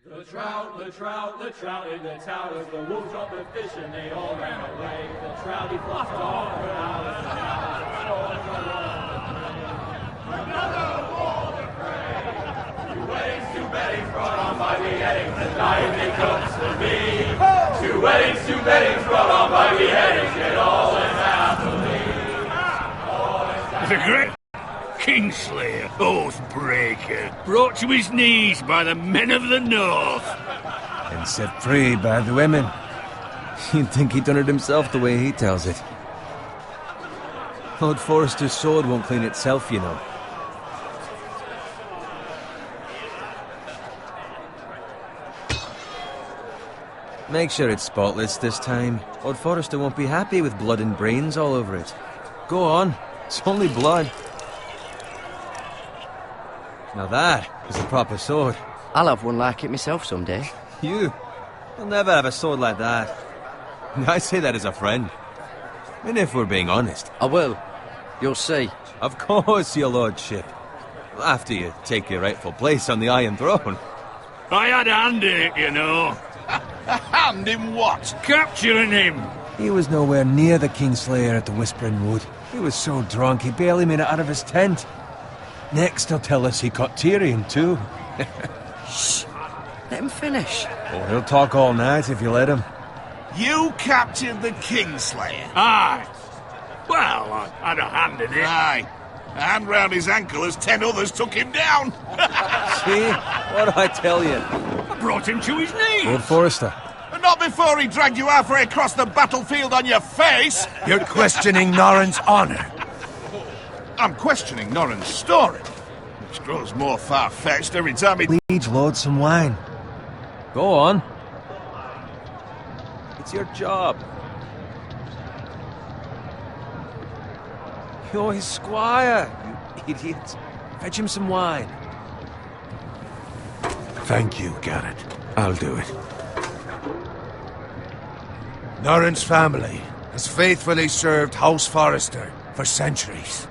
The trout in the towers, the wolves dropped the fish and they all ran away. The trout he flopped off for hours and hours. Another war to pray. Two weddings brought on by beheadings, and night comes to me. Two weddings brought on by beheadings, yet all is happily. The great Kingslayer, Oathbreaker, brought to his knees by the men of the North. And set free by the women. You'd think he'd done it himself the way he tells it. Lord Forrester's sword won't clean itself, you know. Make sure it's spotless this time. Lord Forrester won't be happy with blood and brains all over it. Go on, it's only blood. Now that is a proper sword. I'll have one like it myself someday. You'll never have a sword like that. I say that as a friend. And if we're being honest. I will. You'll see. Of course, your lordship. After you take your rightful place on the Iron Throne. I had a hand in it, you know. A hand in what? Capturing him. He was nowhere near the Kingslayer at the Whispering Wood. He was so drunk he barely made it out of his tent. Next he'll tell us he caught Tyrion too. Shh. Let him finish. Oh, he'll talk all night if you let him. You captured the Kingslayer? Aye. Well, I had a hand in it. Aye. A hand round his ankle as 10 others took him down. See? What did I tell you? I brought him to his knees. Lord Forrester. But not before he dragged you halfway across the battlefield on your face. You're questioning Norrin's honor. I'm questioning Norrin's story, which grows more far-fetched every time he... Liege Lord some wine. Go on. It's your job. You're his squire, you idiot. Fetch him some wine. Thank you, Garrett. I'll do it. Norrin's family has faithfully served House Forrester for centuries.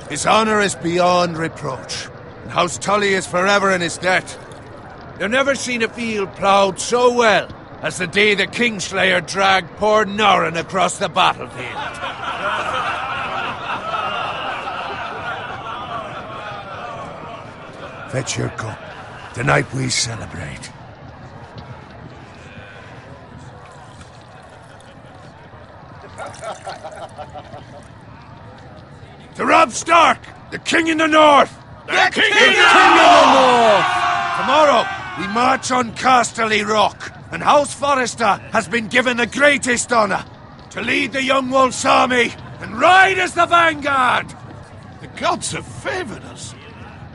His honor is beyond reproach, and House Tully is forever in his debt. You've never seen a field ploughed so well as the day the Kingslayer dragged poor Norrin across the battlefield. Fetch your cup. Tonight we celebrate. To Robb Stark, the King in the North! The King in the North! Tomorrow, we march on Casterly Rock, and House Forrester has been given the greatest honor to lead the Young Wolf's army and ride as the vanguard! The gods have favored us.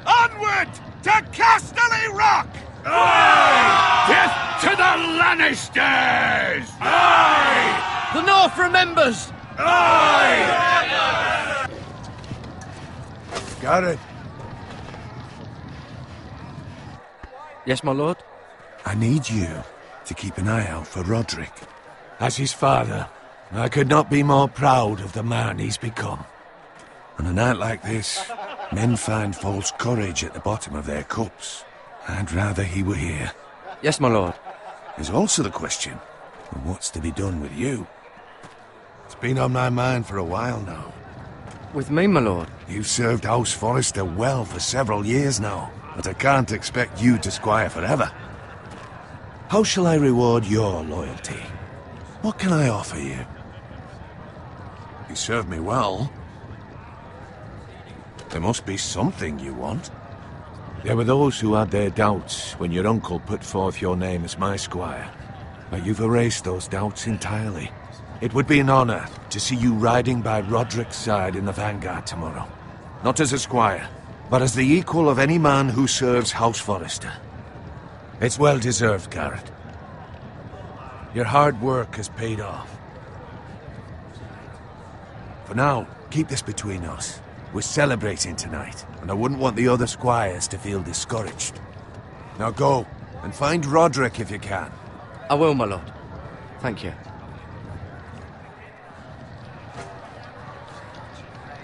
Onward to Casterly Rock! Aye! Death to the Lannisters! Aye! The North remembers! Aye! Garrett, Yes, my lord? I need you to keep an eye out for Roderick. As his father, I could not be more proud of the man he's become. On a night like this, men find false courage at the bottom of their cups. I'd rather he were here. Yes, my lord. There's also the question of what's to be done with you. It's been on my mind for a while now. With me, my lord? You've served House Forrester well for several years now, but I can't expect you to squire forever. How shall I reward your loyalty? What can I offer you? You served me well. There must be something you want. There were those who had their doubts when your uncle put forth your name as my squire. But you've erased those doubts entirely. It would be an honor to see you riding by Roderick's side in the vanguard tomorrow. Not as a squire, but as the equal of any man who serves House Forrester. It's well deserved, Garrett. Your hard work has paid off. For now, keep this between us. We're celebrating tonight, and I wouldn't want the other squires to feel discouraged. Now go, and find Roderick if you can. I will, my lord. Thank you.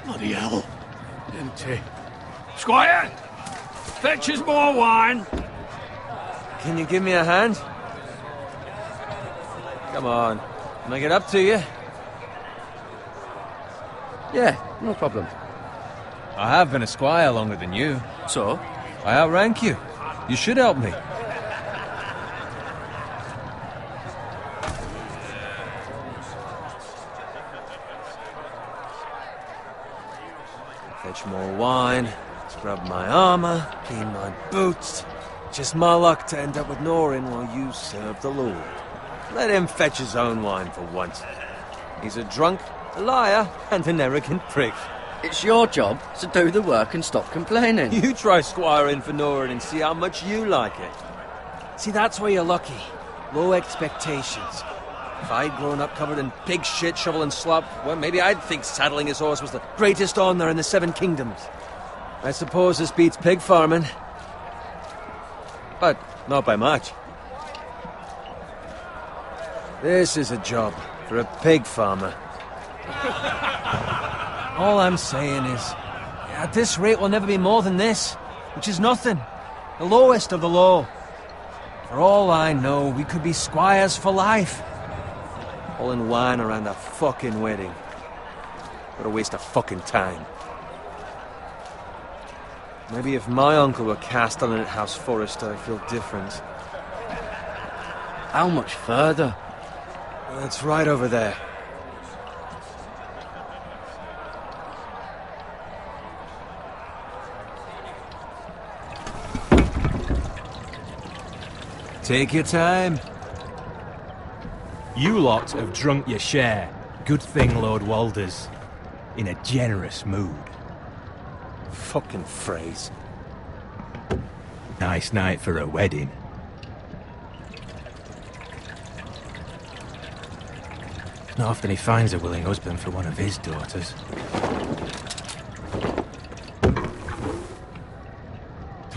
Bloody hell. Empty. Squire! Fetch us more wine. Can you give me a hand? Come on. Make it up to you. Yeah, no problem. I have been a squire longer than you. So? I outrank you. You should help me. Fetch more wine, scrub my armor, clean my boots. Just my luck to end up with Norin while you serve the Lord. Let him fetch his own wine for once. He's a drunk, a liar, and an arrogant prick. It's your job to do the work and stop complaining. You try squiring for Norin and see how much you like it. See, that's where you're lucky. Low expectations. If I'd grown up covered in pig shit, shovel and slop, well, maybe I'd think saddling his horse was the greatest honour in the Seven Kingdoms. I suppose this beats pig farming. But not by much. This is a job for a pig farmer. All I'm saying is, at this rate we'll never be more than this, which is nothing. The lowest of the low. For all I know, we could be squires for life. Pulling wine around a fucking wedding. What a waste of fucking time. Maybe if my uncle were Castellan at House Forrester, I'd feel different. How much further? It's right over there. Take your time. You lot have drunk your share. Good thing Lord Walder's in a generous mood. Fucking phrase. Nice night for a wedding. Not often he finds a willing husband for one of his daughters.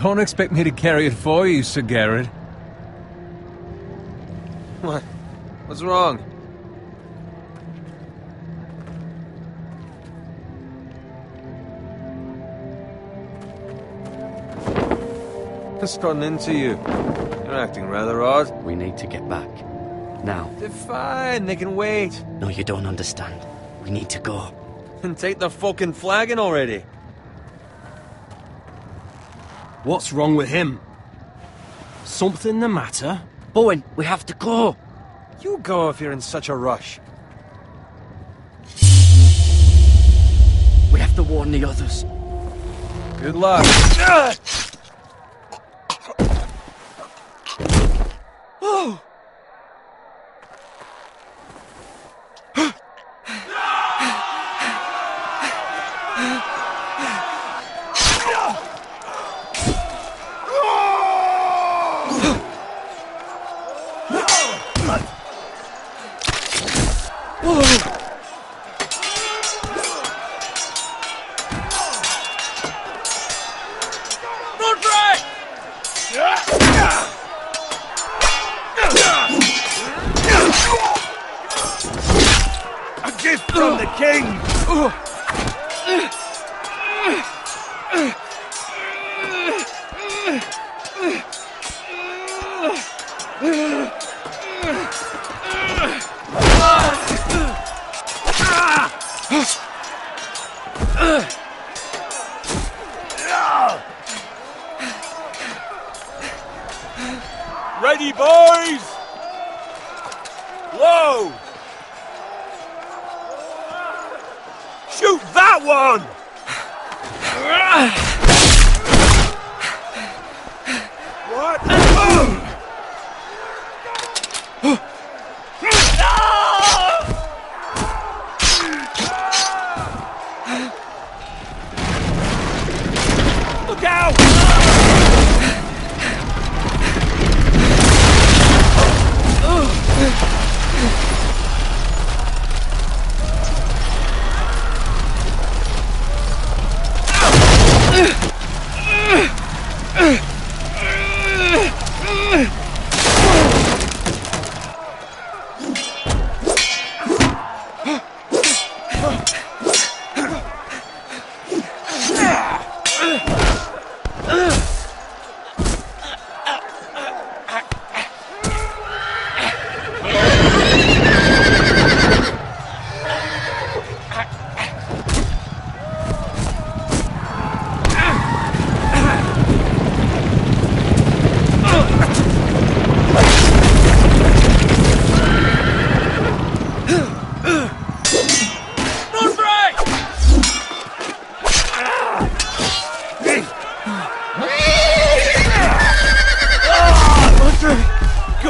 Don't expect me to carry it for you, Sir Garrett. What? What's wrong? What's gotten into you? You're acting rather odd. We need to get back. Now. They're fine, they can wait. No, you don't understand. We need to go. And take the fucking flagon already. What's wrong with him? Something the matter? Bowen, we have to go. You go if you're in such a rush. We have to warn the others. Good luck. Oh! A gift from the king! Ready, boys! Low! Shoot that one! What? Look out!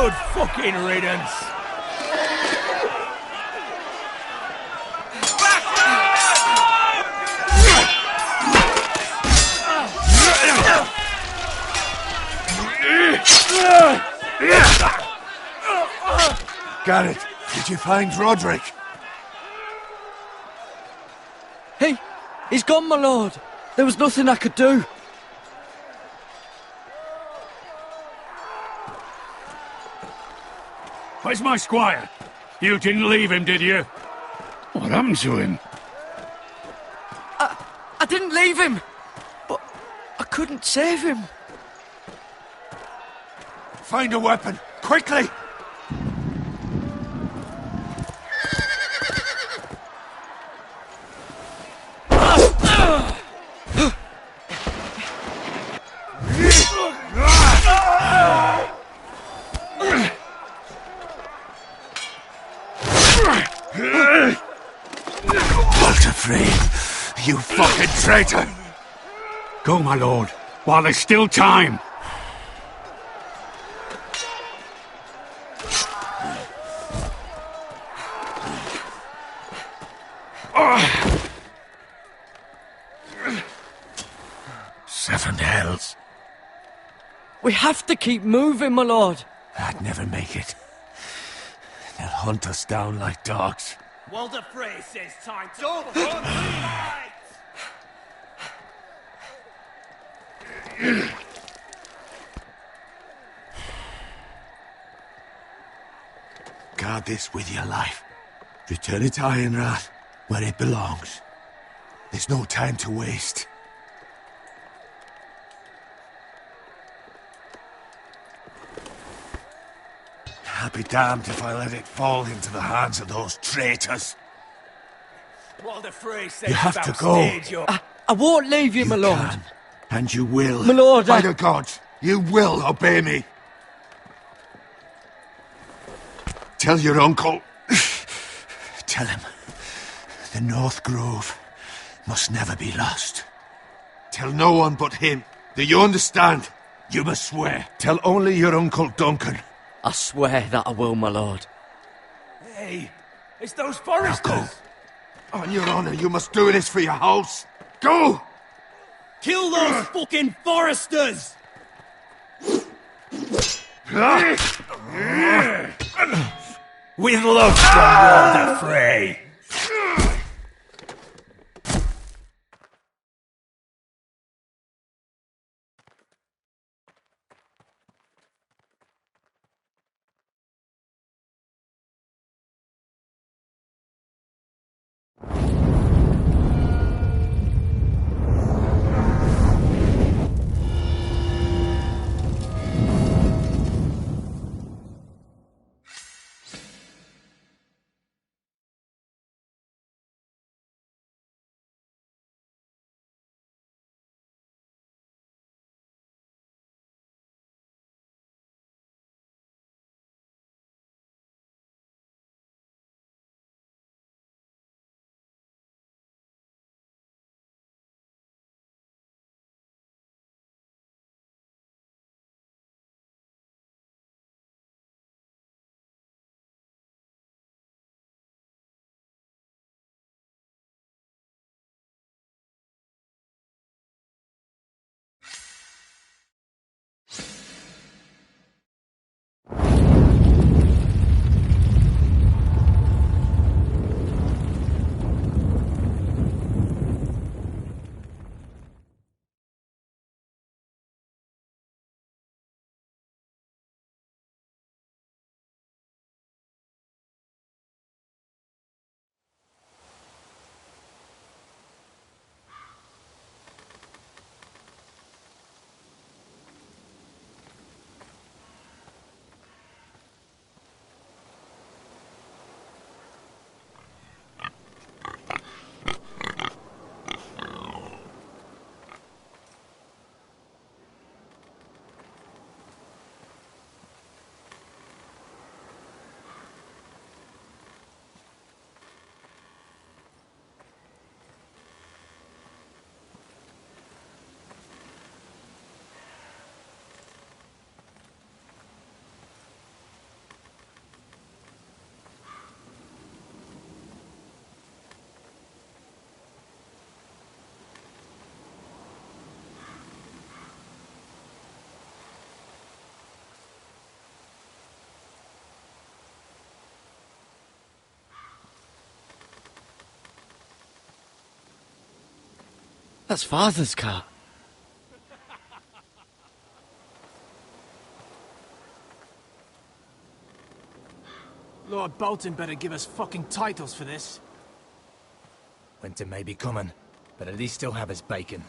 Good fucking riddance. Garrett, did you find Roderick? He's gone, my lord. There was nothing I could do. Where's my squire? You didn't leave him, did you? What happened to him? I didn't leave him, but I couldn't save him. Find a weapon, quickly! Walter Frey, you fucking traitor! Go, my lord, while there's still time. Seven hells. We have to keep moving, my lord. I'd never make it. They'll hunt us down like dogs. Walder Frey says time to overrun. Guard this with your life. Return it to Ironrath, where it belongs. There's no time to waste. I'll be damned if I let it fall into the hands of those traitors. Walder Frey says You have to go. I won't leave you, my lord. Can, and you will. My lord, By the gods, you will obey me. Tell your uncle. Tell him. The North Grove must never be lost. Tell no one but him. Do you understand? You must swear. Tell only your Uncle Duncan. I swear that I will, my lord. Hey, it's those foresters. Go. On your honor, you must do this for your house. Go! Kill those fucking foresters! With love from Walder Frey. That's Father's car. Lord Bolton better give us fucking titles for this. Winter may be coming, but at least he'll have his bacon.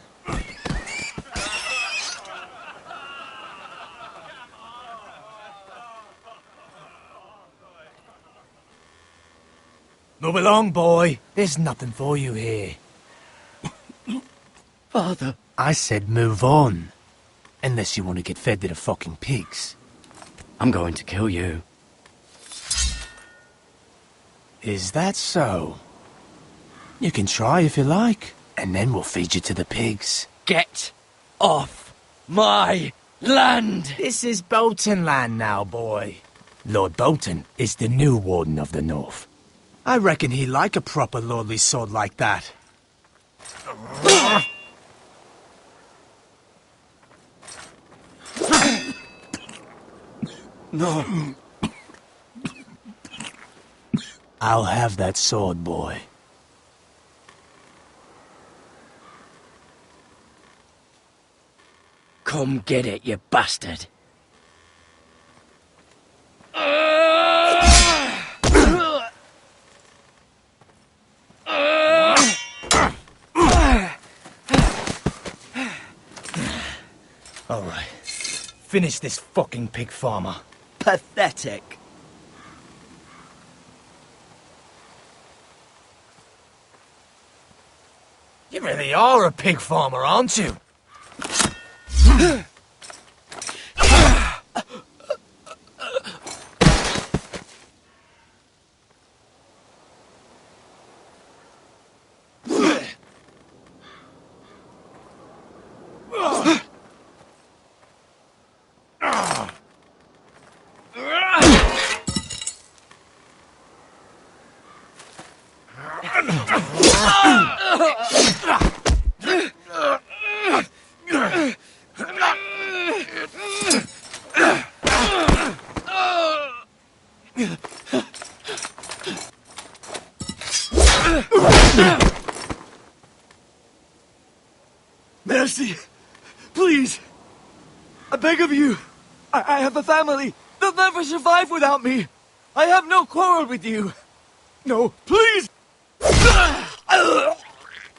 Move along, boy. There's nothing for you here. Father. I said move on. Unless you want to get fed to the fucking pigs. I'm going to kill you. Is that so? You can try if you like, and then we'll feed you to the pigs. Get off my land! This is Bolton land now, boy. Lord Bolton is the new Warden of the North. I reckon he'd like a proper lordly sword like that. No. I'll have that sword, boy. Come get it, you bastard. All right. Finish this fucking pig farmer. Pathetic. You really are a pig farmer, aren't you? Mercy! Please! I beg of you! I have a family! They'll never survive without me! I have no quarrel with you! No, please!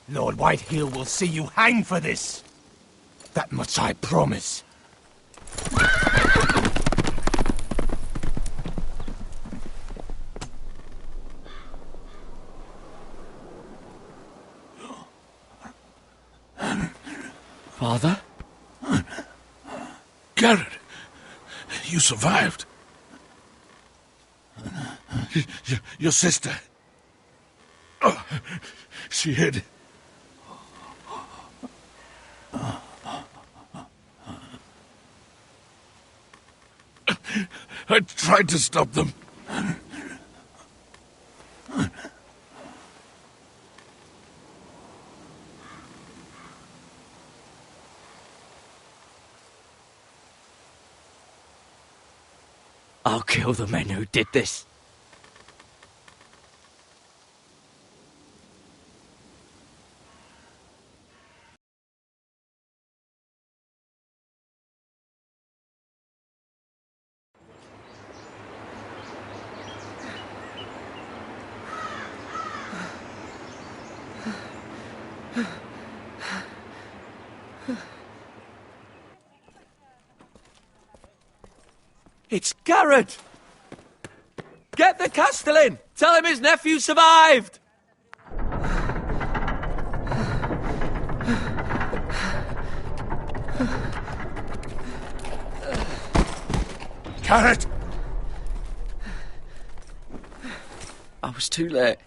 Lord Whitehill will see you hang for this. That much I promise. Father? Garrett, you survived. Your sister. Oh, she hid. I tried to stop them. I'll kill the men who did this. It's Garrett! Get the Castellan! Tell him his nephew survived! Garrett! I was too late.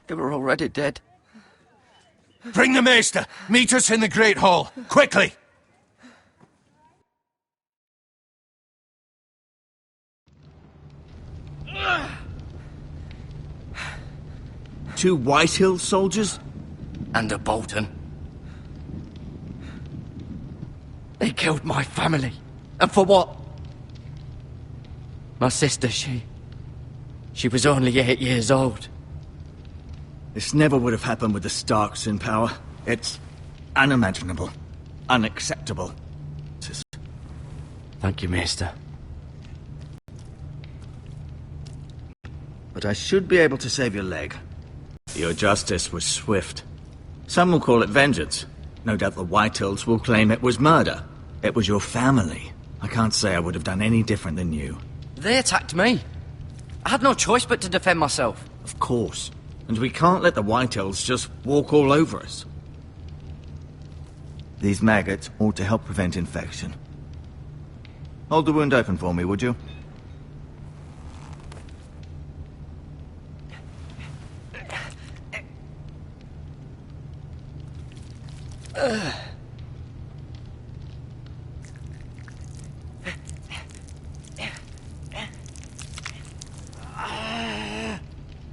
They were already dead. Bring the Maester! Meet us in the Great Hall! Quickly! Two Whitehill soldiers? And a Bolton. They killed my family. And for what? My sister, she was only 8 years old. This never would have happened with the Starks in power. It's unimaginable, unacceptable. Thank you, Maester. But I should be able to save your leg. Your justice was swift. Some will call it vengeance. No doubt the Whitehills will claim it was murder. It was your family. I can't say I would have done any different than you. They attacked me. I had no choice but to defend myself. Of course. And we can't let the Whitehills just walk all over us. These maggots ought to help prevent infection. Hold the wound open for me, would you?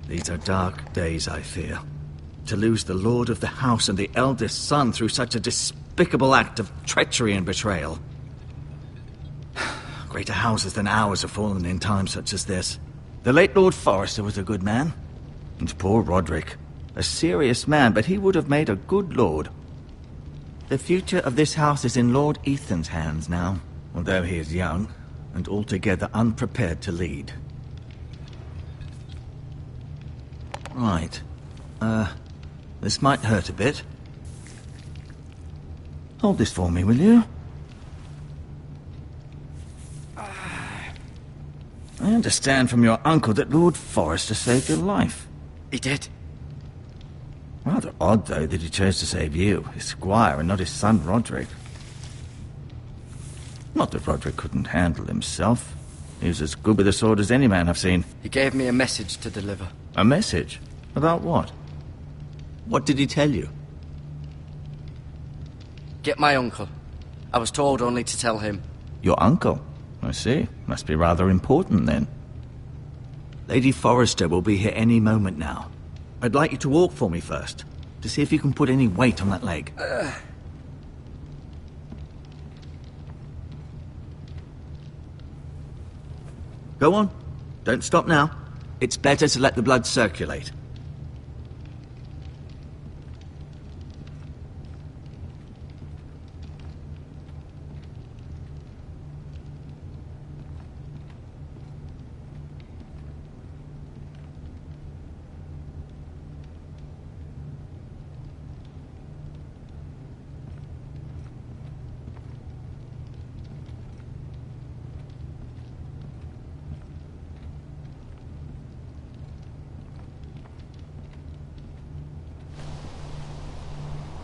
These are dark days, I fear. To lose the lord of the house and the eldest son through such a despicable act of treachery and betrayal. Greater houses than ours have fallen in times such as this. The late Lord Forrester was a good man. And poor Roderick. A serious man, but he would have made a good lord. The future of this house is in Lord Ethan's hands now, although he is young and altogether unprepared to lead. Right. This might hurt a bit. Hold this for me, will you? I understand from your uncle that Lord Forrester saved your life. He did. Rather odd, though, that he chose to save you, his squire, and not his son Roderick. Not that Roderick couldn't handle himself. He was as good with a sword as any man I've seen. He gave me a message to deliver. A message? About what? What did he tell you? Get my uncle. I was told only to tell him. Your uncle? I see. Must be rather important, then. Lady Forrester will be here any moment now. I'd like you to walk for me first, to see if you can put any weight on that leg. Go on. Don't stop now. It's better to let the blood circulate.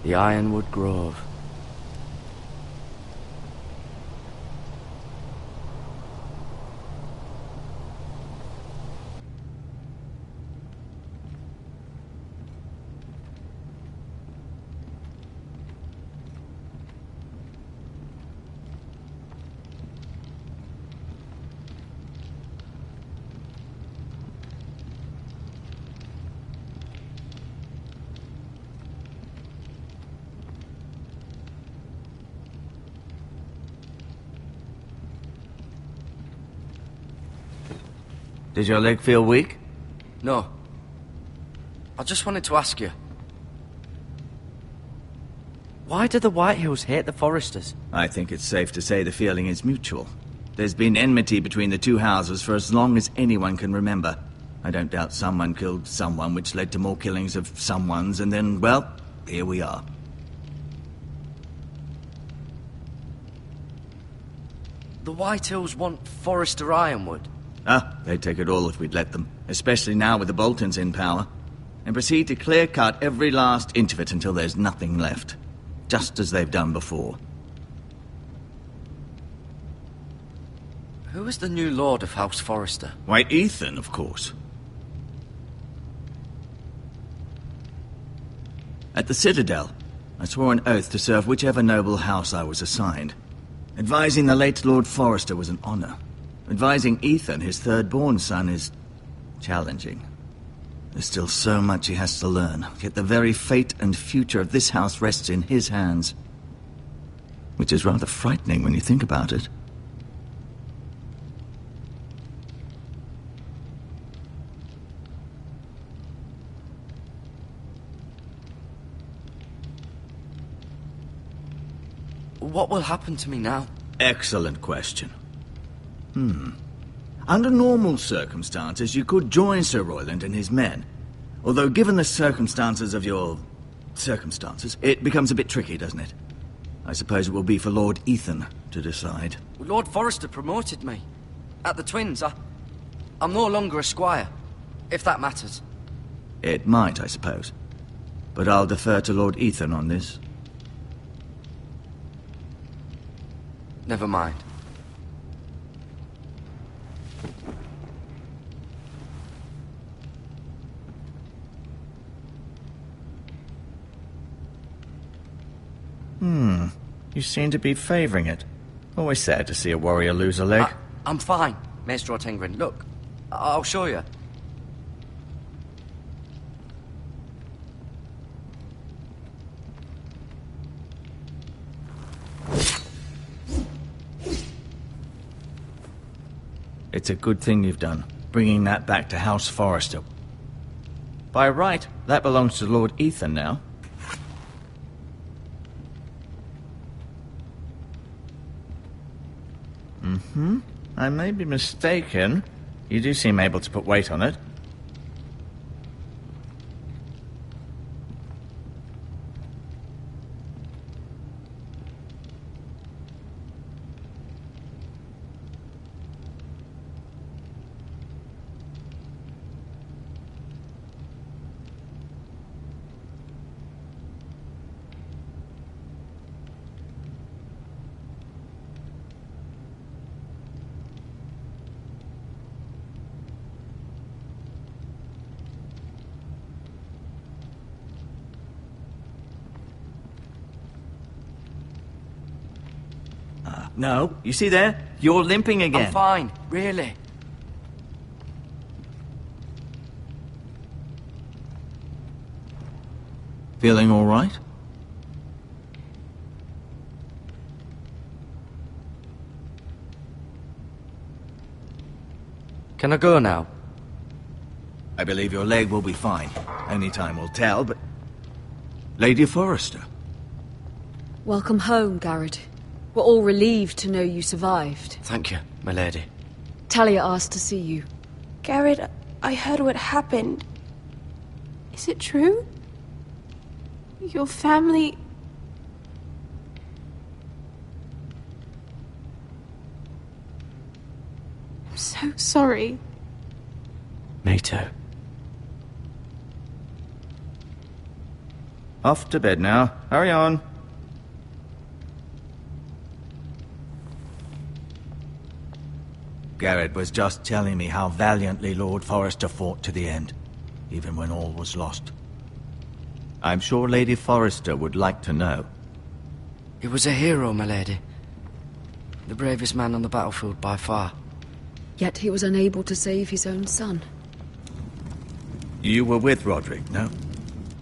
The Ironwood Grove. Did your leg feel weak? No. I just wanted to ask you. Why do the Whitehills hate the Forresters? I think it's safe to say the feeling is mutual. There's been enmity between the two houses for as long as anyone can remember. I don't doubt someone killed someone, which led to more killings of someones, and then, well, here we are. The Whitehills want Forrester Ironwood. They'd take it all if we'd let them, especially now with the Boltons in power, and proceed to clear-cut every last inch of it until there's nothing left, just as they've done before. Who is the new Lord of House Forrester? Why, Ethan, of course. At the Citadel, I swore an oath to serve whichever noble house I was assigned. Advising the late Lord Forrester was an honor. Advising Ethan, his third-born son, is challenging. There's still so much he has to learn, yet the very fate and future of this house rests in his hands. Which is rather frightening when you think about it. What will happen to me now? Excellent question. Under normal circumstances, you could join Sir Royland and his men. Although, given the circumstances of your... circumstances, it becomes a bit tricky, doesn't it? I suppose it will be for Lord Ethan to decide. Lord Forrester promoted me. At the Twins, I'm no longer a squire, if that matters. It might, I suppose. But I'll defer to Lord Ethan on this. Never mind. You seem to be favouring it. Always sad to see a warrior lose a leg. I'm fine, Maester Ortengrin. Look, I'll show you. It's a good thing you've done, bringing that back to House Forrester. By right, that belongs to Lord Ethan now. I may be mistaken. You do seem able to put weight on it. No, you see there? You're limping again. I'm fine, really. Feeling all right? Can I go now? I believe your leg will be fine. Only time will tell, but... Lady Forrester. Welcome home, Garrett. We're all relieved to know you survived. Thank you, my lady. Talia asked to see you. Garrett, I heard what happened. Is it true? Your family... I'm so sorry. Me too. Off to bed now. Hurry on. Garrett was just telling me how valiantly Lord Forrester fought to the end, even when all was lost. I'm sure Lady Forrester would like to know. He was a hero, my lady. The bravest man on the battlefield by far. Yet he was unable to save his own son. You were with Roderick, no?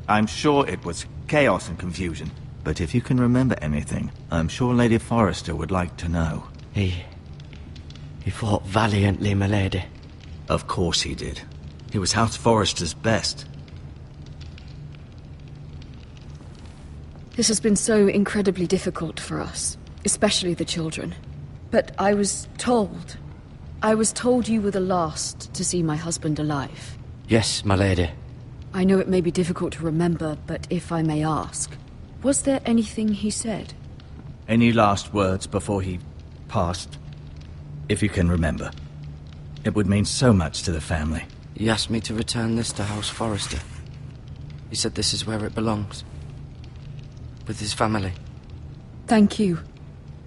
I'm sure it was chaos and confusion. But if you can remember anything, I'm sure Lady Forrester would like to know. He fought valiantly, my lady. Of course he did. He was House Forrester's best. This has been so incredibly difficult for us, especially the children. But I was told you were the last to see my husband alive. Yes, my lady. I know it may be difficult to remember, but if I may ask, was there anything he said? Any last words before he passed? If you can remember. It would mean so much to the family. He asked me to return this to House Forrester. He said this is where it belongs. With his family. Thank you,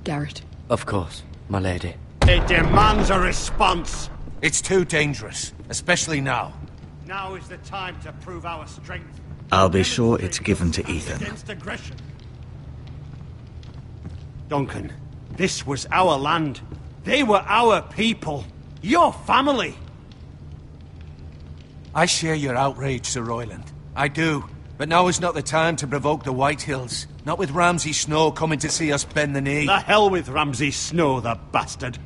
Garrett. Of course, my lady. It demands a response. It's too dangerous, especially now. Now is the time to prove our strength. I'll be sure it's given to Ethan. Against aggression. Duncan, this was our land. They were our people. Your family. I share your outrage, Sir Royland. I do. But now is not the time to provoke the Whitehills. Not with Ramsay Snow coming to see us bend the knee. The hell with Ramsay Snow, the bastard.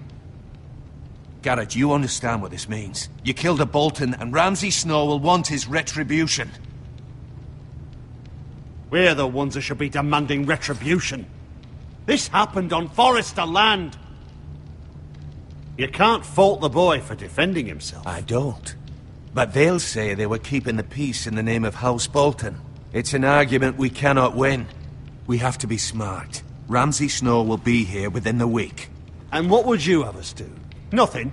Garrett, you understand what this means. You killed a Bolton, and Ramsay Snow will want his retribution. We're the ones that should be demanding retribution. This happened on Forrester land. You can't fault the boy for defending himself. I don't. But they'll say they were keeping the peace in the name of House Bolton. It's an argument we cannot win. We have to be smart. Ramsay Snow will be here within the week. And what would you have us do? Nothing.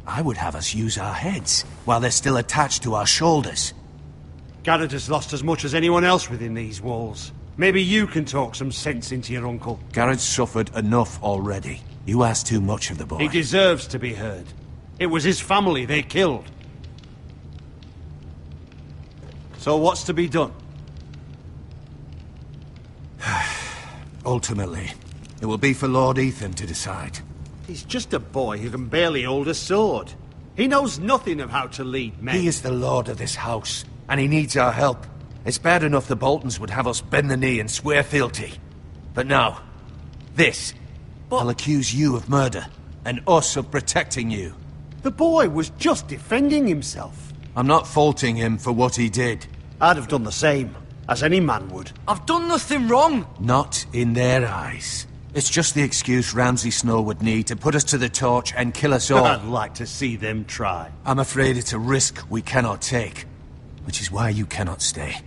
I would have us use our heads, while they're still attached to our shoulders. Garrett has lost as much as anyone else within these walls. Maybe you can talk some sense into your uncle. Garrett's suffered enough already. You ask too much of the boy. He deserves to be heard. It was his family they killed. So what's to be done? Ultimately, it will be for Lord Ethan to decide. He's just a boy who can barely hold a sword. He knows nothing of how to lead men. He is the lord of this house, and he needs our help. It's bad enough the Boltons would have us bend the knee and swear fealty. But now, this. I'll accuse you of murder, and us of protecting you. The boy was just defending himself. I'm not faulting him for what he did. I'd have done the same, as any man would. I've done nothing wrong. Not in their eyes. It's just the excuse Ramsay Snow would need to put us to the torch and kill us all. I'd like to see them try. I'm afraid it's a risk we cannot take, which is why you cannot stay.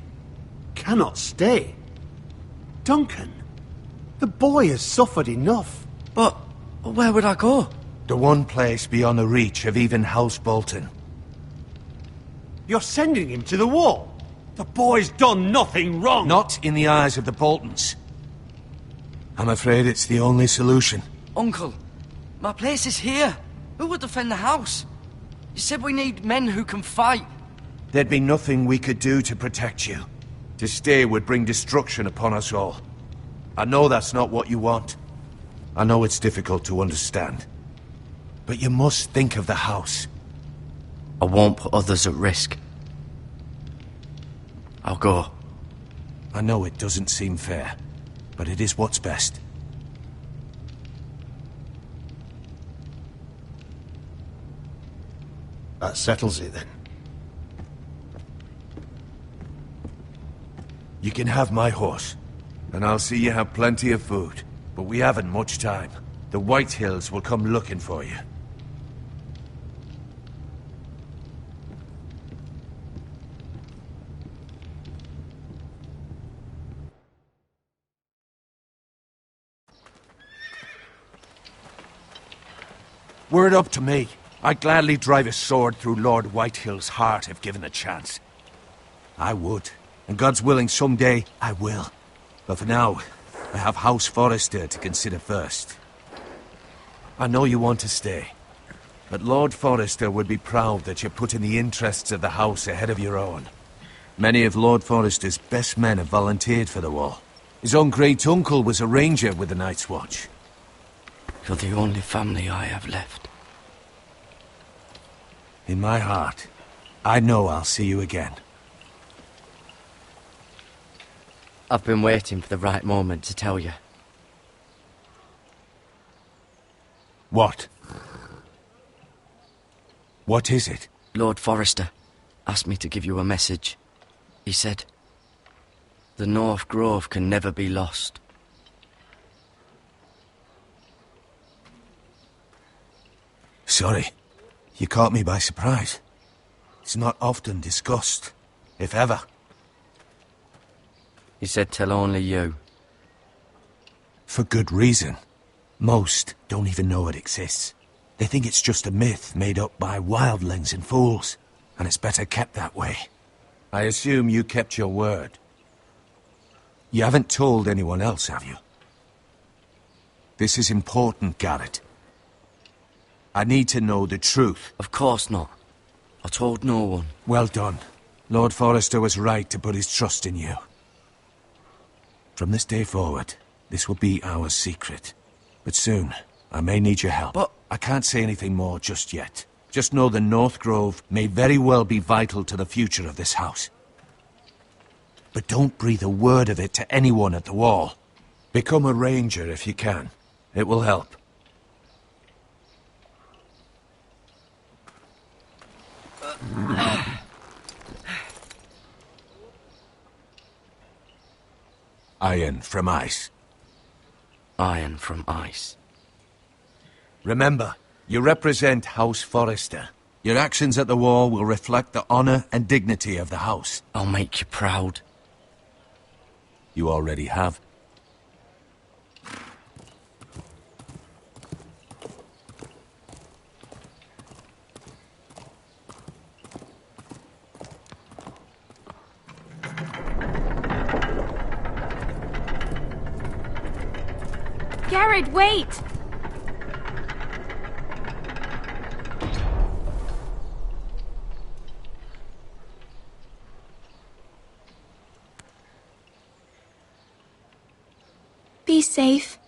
Cannot stay? Duncan, the boy has suffered enough. But where would I go? The one place beyond the reach of even House Bolton. You're sending him to the wall? The boy's done nothing wrong. Not in the eyes of the Boltons. I'm afraid it's the only solution. Uncle, my place is here. Who would defend the house? You said we need men who can fight. There'd be nothing we could do to protect you. To stay would bring destruction upon us all. I know that's not what you want. I know it's difficult to understand. But you must think of the house. I won't put others at risk. I'll go. I know it doesn't seem fair, but it is what's best. That settles it, then. You can have my horse, and I'll see you have plenty of food. But we haven't much time. The White Hills will come looking for you. Were it up to me, I'd gladly drive a sword through Lord Whitehill's heart if given the chance. I would, and God's willing someday I will. But for now, I have House Forrester to consider first. I know you want to stay, but Lord Forrester would be proud that you're putting the interests of the house ahead of your own. Many of Lord Forrester's best men have volunteered for the war. His own great-uncle was a ranger with the Night's Watch. You're the only family I have left. In my heart, I know I'll see you again. I've been waiting for the right moment to tell you. What? What is it? Lord Forrester asked me to give you a message. He said, the North Grove can never be lost. Sorry. You caught me by surprise. It's not often discussed, if ever. He said tell only you. For good reason. Most don't even know it exists. They think it's just a myth made up by wildlings and fools, and it's better kept that way. I assume you kept your word. You haven't told anyone else, have you? This is important, Garrett. I need to know the truth. Of course not. I told no one. Well done. Lord Forrester was right to put his trust in you. From this day forward, this will be our secret. But soon, I may need your help. But I can't say anything more just yet. Just know the North Grove may very well be vital to the future of this house. But don't breathe a word of it to anyone at the wall. Become a ranger if you can. It will help. Iron from ice. iron from ice. Remember, you represent House Forrester. Your actions at the war will reflect the honor and dignity of the house. I'll make you proud. You already have. Garrett, wait! Be safe.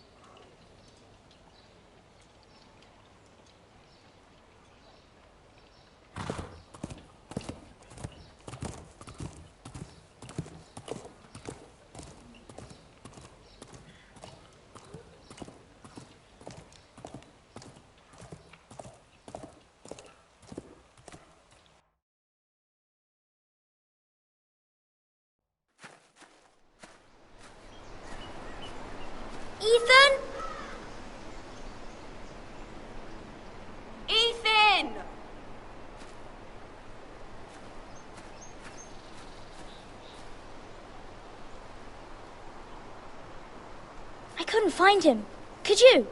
Ethan? Ethan! I couldn't find him. Could you?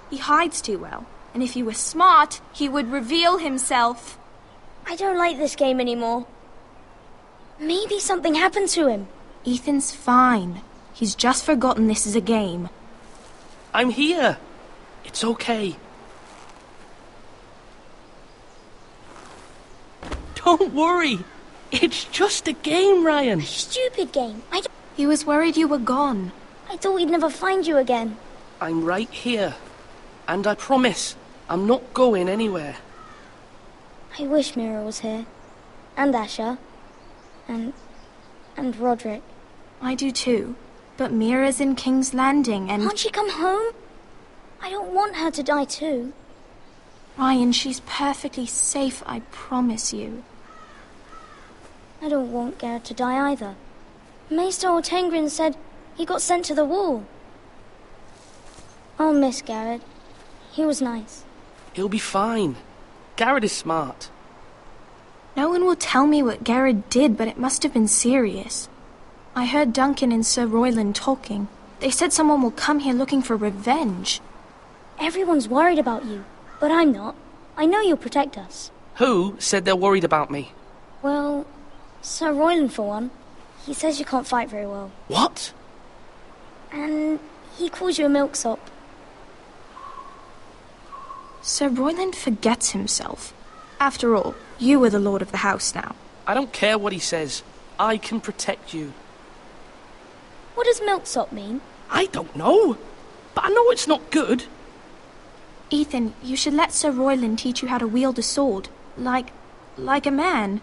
He hides too well, and if he were smart, he would reveal himself. I don't like this game anymore. Maybe something happened to him. Ethan's fine. He's just forgotten this is a game. I'm here. It's okay. Don't worry. It's just a game, Ryan. A stupid game. He was worried you were gone. I thought we'd never find you again. I'm right here. And I promise, I'm not going anywhere. I wish Mira was here. And Asher. And Roderick. I do too. But Mira's in King's Landing and... Can't she come home? I don't want her to die too. Ryan, she's perfectly safe, I promise you. I don't want Garrett to die either. Maester Ortengrin said he got sent to the wall. I'll miss Garrett. He was nice. He'll be fine. Garrett is smart. No one will tell me what Garrett did, but it must have been serious. I heard Duncan and Sir Royland talking. They said someone will come here looking for revenge. Everyone's worried about you, but I'm not. I know you'll protect us. Who said they're worried about me? Well, Sir Royland for one. He says you can't fight very well. What? And he calls you a milksop. Sir Royland forgets himself. After all, you are the lord of the house now. I don't care what he says. I can protect you. What does milksop mean? I don't know. But I know it's not good. Ethan, you should let Sir Royland teach you how to wield a sword. Like a man.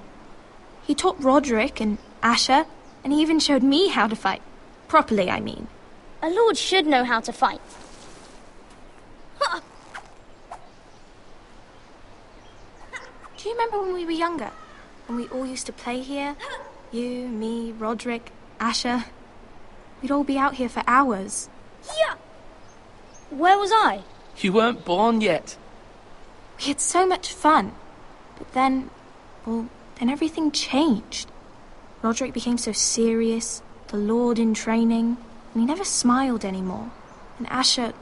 He taught Roderick and Asher, and he even showed me how to fight. Properly, I mean. A lord should know how to fight. Do you remember when we were younger? When we all used to play here? You, me, Roderick, Asher. We'd all be out here for hours. Yeah! Where was I? You weren't born yet. We had so much fun. But then everything changed. Roderick became so serious, the lord in training, and he never smiled anymore. And Asher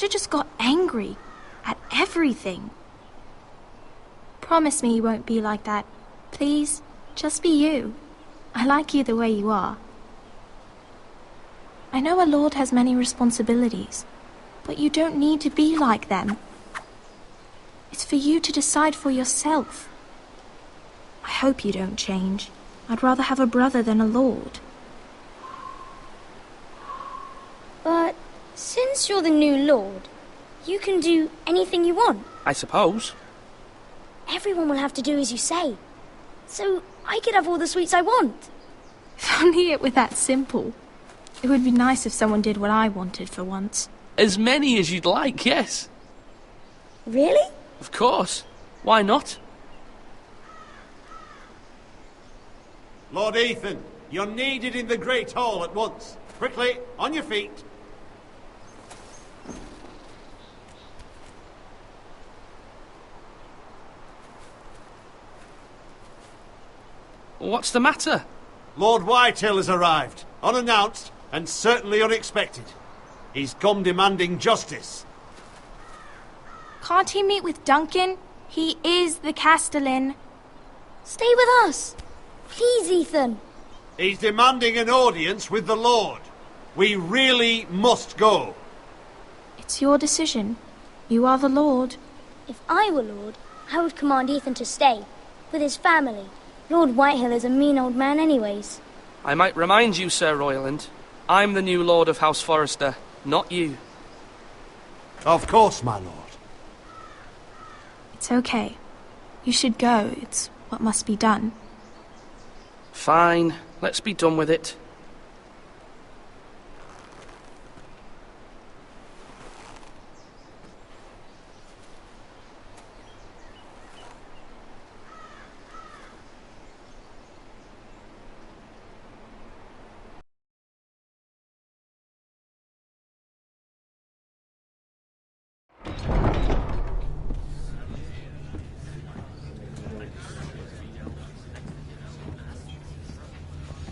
just got angry at everything. Promise me you won't be like that. Please, just be you. I like you the way you are. I know a lord has many responsibilities, but you don't need to be like them. It's for you to decide for yourself. I hope you don't change. I'd rather have a brother than a lord. But since you're the new lord, you can do anything you want. I suppose. Everyone will have to do as you say. So I could have all the sweets I want. If only it were that simple. It would be nice if someone did what I wanted for once. As many as you'd like, yes. Really? Of course. Why not? Lord Ethan, you're needed in the Great Hall at once. Quickly, on your feet. What's the matter? Lord Whitehill has arrived, unannounced and certainly unexpected. He's come demanding justice. Can't he meet with Duncan? He is the Castellan. Stay with us. Please, Ethan. He's demanding an audience with the Lord. We really must go. It's your decision. You are the Lord. If I were Lord, I would command Ethan to stay, with his family. Lord Whitehill is a mean old man anyways. I might remind you, Sir Royland, I'm the new Lord of House Forrester, not you. Of course, my lord. It's okay. You should go. It's what must be done. Fine. Let's be done with it.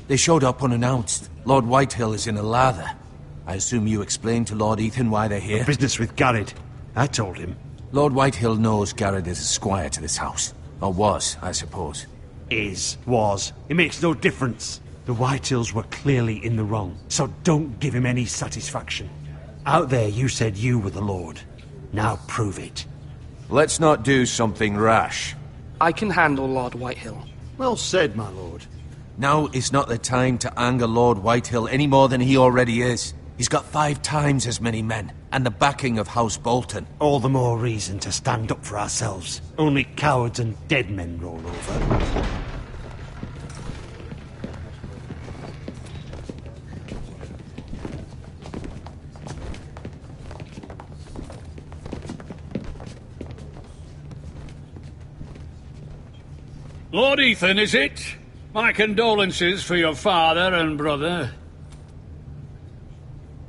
They showed up unannounced. Lord Whitehill is in a lather. I assume you explained to Lord Ethan why they're here? Business with Garrett. I told him. Lord Whitehill knows Garrett is a squire to this house. Or was, I suppose. Was. It makes no difference. The Whitehills were clearly in the wrong, so don't give him any satisfaction. Out there you said you were the Lord. Now prove it. Let's not do something rash. I can handle Lord Whitehill. Well said, my lord. Now is not the time to anger Lord Whitehill any more than he already is. He's got 5 times as many men, and the backing of House Bolton. All the more reason to stand up for ourselves. Only cowards and dead men roll over. Lord Ethan, is it? My condolences for your father and brother.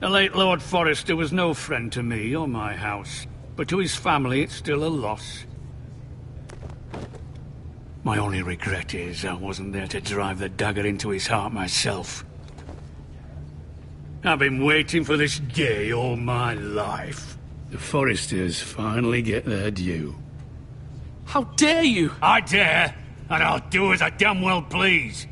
The late Lord Forrester was no friend to me or my house, but to his family it's still a loss. My only regret is I wasn't there to drive the dagger into his heart myself. I've been waiting for this day all my life. The Forresters finally get their due. How dare you! I dare, and I'll do as I damn well please.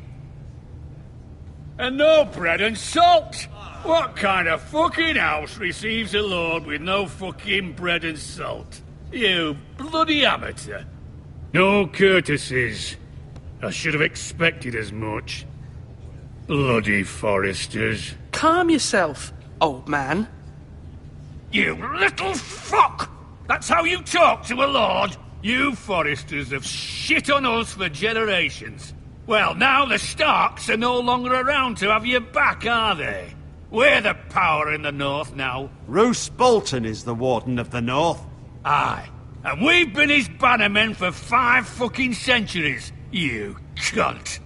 And no bread and salt! What kind of fucking house receives a lord with no fucking bread and salt? You bloody amateur. No courtesies. I should have expected as much. Bloody Forresters. Calm yourself, old man. You little fuck! That's how you talk to a lord? You Forresters have shit on us for generations. Well, now the Starks are no longer around to have you back, are they? We're the power in the north now. Roose Bolton is the Warden of the North. Aye. And we've been his bannermen for 5 fucking centuries, you cunt.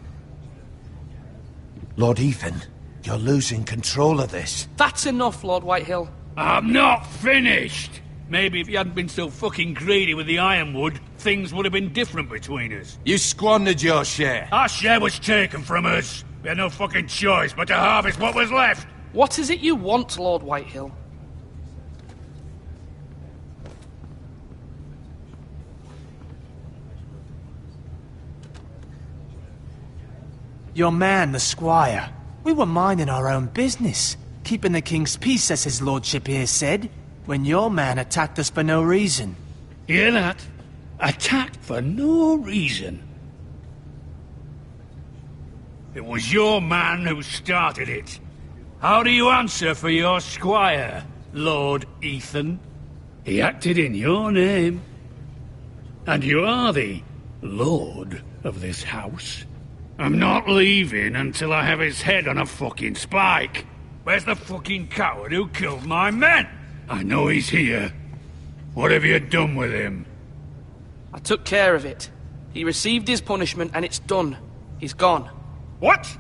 Lord Ethan, you're losing control of this. That's enough, Lord Whitehill. I'm not finished. Maybe if you hadn't been so fucking greedy with the ironwood, things would have been different between us. You squandered your share. Our share was taken from us. We had no fucking choice but to harvest what was left. What is it you want, Lord Whitehill? Your man, the squire. We were minding our own business, keeping the king's peace, as his lordship here said, when your man attacked us for no reason. Hear that? Attacked for no reason. It was your man who started it. How do you answer for your squire, Lord Ethan? He acted in your name. And you are the lord of this house. I'm not leaving until I have his head on a fucking spike. Where's the fucking coward who killed my men? I know he's here. What have you done with him? I took care of it. He received his punishment and it's done. He's gone. What?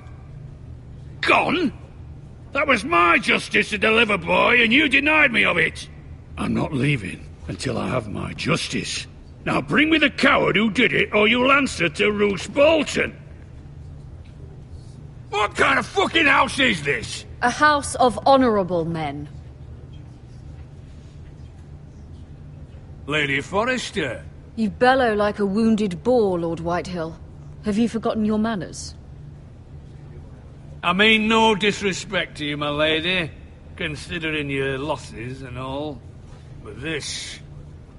Gone? That was my justice to deliver, boy, and you denied me of it. I'm not leaving until I have my justice. Now bring me the coward who did it, or you'll answer to Roose Bolton. What kind of fucking house is this? A house of honourable men. Lady Forrester. You bellow like a wounded boar, Lord Whitehill. Have you forgotten your manners? I mean no disrespect to you, my lady, considering your losses and all. But this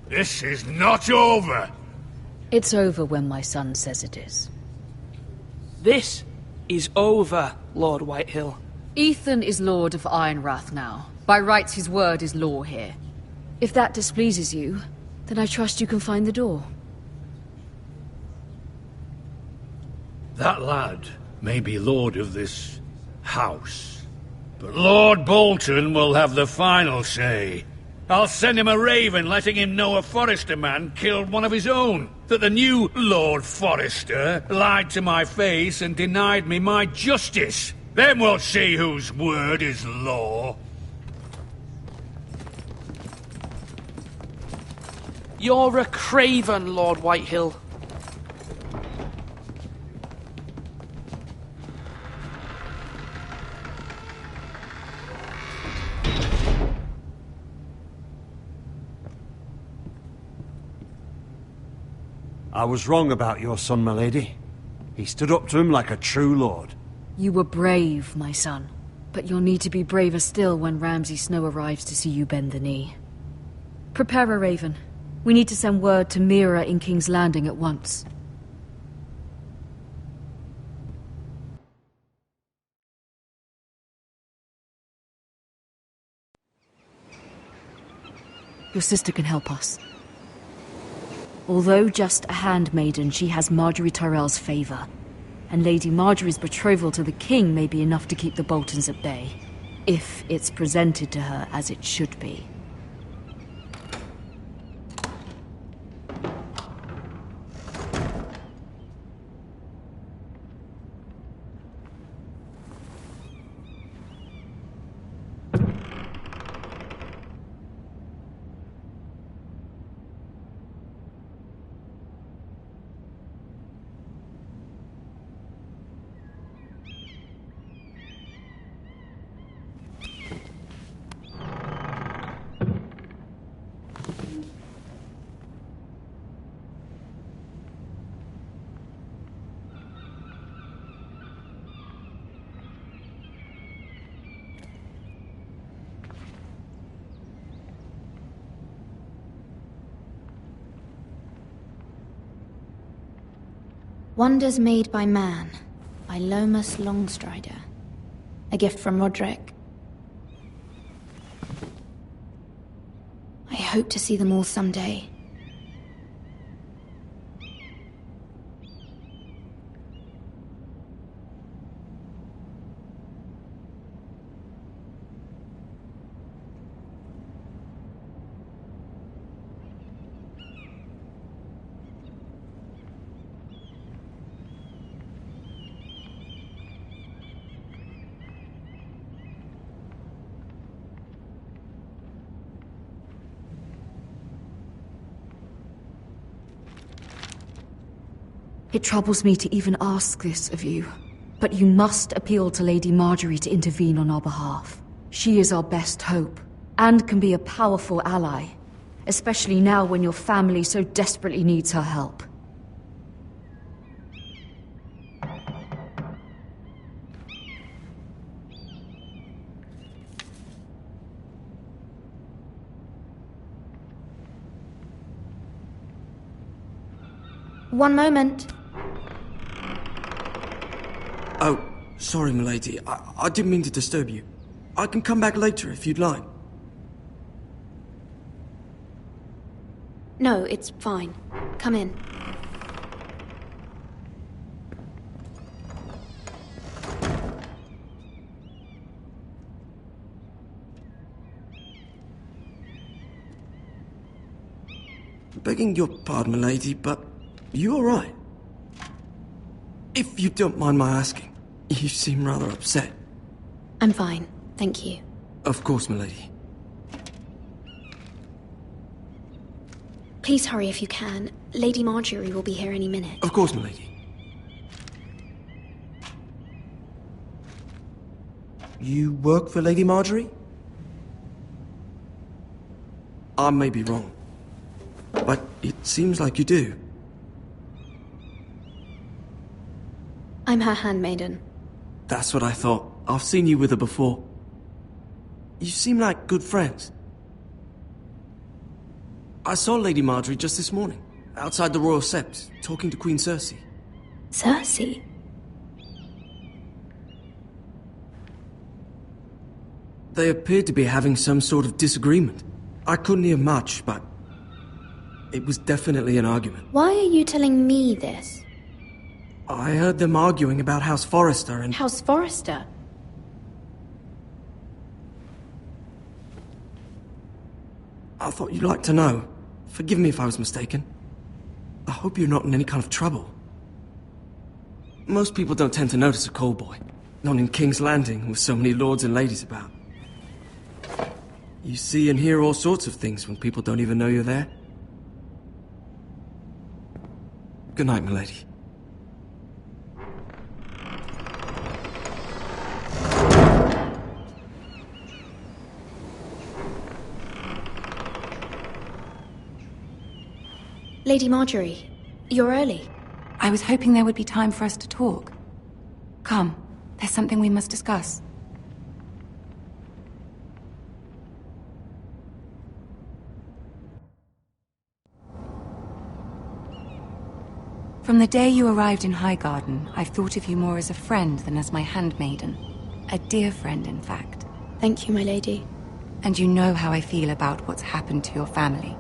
is not over. It's over when my son says it is. This is over, Lord Whitehill. Ethan is Lord of Ironrath now. By rights, his word is law here. If that displeases you, then I trust you can find the door. That lad may be lord of this house, but Lord Bolton will have the final say. I'll send him a raven letting him know a Forrester man killed one of his own, that the new Lord Forrester lied to my face and denied me my justice. Then we'll see whose word is law. You're a craven, Lord Whitehill. I was wrong about your son, my lady. He stood up to him like a true lord. You were brave, my son. But you'll need to be braver still when Ramsay Snow arrives to see you bend the knee. Prepare a raven. We need to send word to Mira in King's Landing at once. Your sister can help us. Although just a handmaiden, she has Marjorie Tyrell's favour. And Lady Marjorie's betrothal to the king may be enough to keep the Boltons at bay. If it's presented to her as it should be. Wonders Made by Man, by Lomas Longstrider. A gift from Roderick. I hope to see them all someday. It troubles me to even ask this of you, but you must appeal to Lady Marjorie to intervene on our behalf. She is our best hope, and can be a powerful ally, especially now when your family so desperately needs her help. One moment. Oh, sorry, milady. I didn't mean to disturb you. I can come back later if you'd like. No, it's fine. Come in. Begging your pardon, milady, but you all right? If you don't mind my asking. You seem rather upset. I'm fine, thank you. Of course, milady. Please hurry if you can. Lady Marjorie will be here any minute. Of course, milady. You work for Lady Marjorie? I may be wrong, but it seems like you do. I'm her handmaiden. That's what I thought. I've seen you with her before. You seem like good friends. I saw Lady Marjorie just this morning, outside the Royal Sept, talking to Queen Cersei. Cersei? They appeared to be having some sort of disagreement. I couldn't hear much, but it was definitely an argument. Why are you telling me this? I heard them arguing about House Forrester and... House Forrester? I thought you'd like to know. Forgive me if I was mistaken. I hope you're not in any kind of trouble. Most people don't tend to notice a callboy. Not in King's Landing, with so many lords and ladies about. You see and hear all sorts of things when people don't even know you're there. Good night, milady. Lady Marjorie, you're early. I was hoping there would be time for us to talk. Come, there's something we must discuss. From the day you arrived in Highgarden, I've thought of you more as a friend than as my handmaiden. A dear friend, in fact. Thank you, my lady. And you know how I feel about what's happened to your family.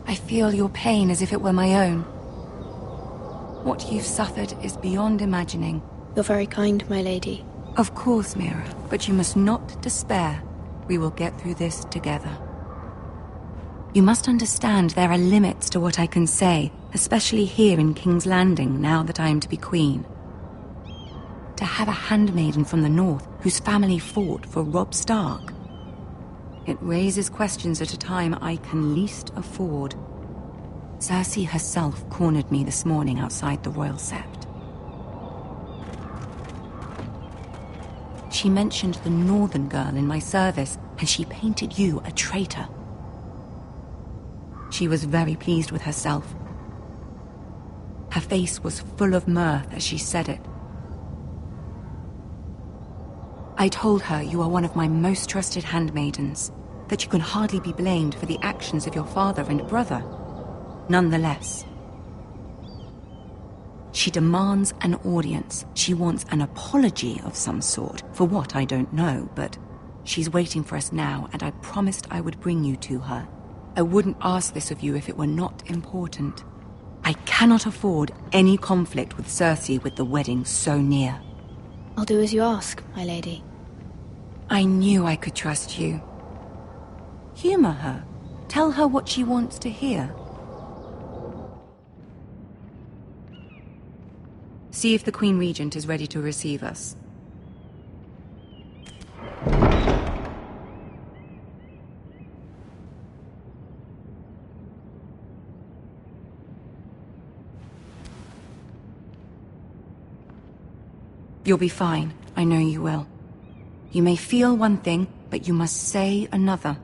I feel your pain as if it were my own. What you've suffered is beyond imagining. You're very kind, my lady. Of course, Mira, but you must not despair. We will get through this together. You must understand there are limits to what I can say, especially here in King's Landing, now that I am to be queen. To have a handmaiden from the north whose family fought for Robb Stark. It raises questions at a time I can least afford. Cersei herself cornered me this morning outside the Royal Sept. She mentioned the northern girl in my service, and she painted you a traitor. She was very pleased with herself. Her face was full of mirth as she said it. I told her you are one of my most trusted handmaidens, that you can hardly be blamed for the actions of your father and brother. Nonetheless, she demands an audience. She wants an apology of some sort, for what I don't know, but she's waiting for us now, and I promised I would bring you to her. I wouldn't ask this of you if it were not important. I cannot afford any conflict with Cersei with the wedding so near. I'll do as you ask, my lady. I knew I could trust you. Humor her. Tell her what she wants to hear. See if the Queen Regent is ready to receive us. You'll be fine. I know you will. You may feel one thing, but you must say another.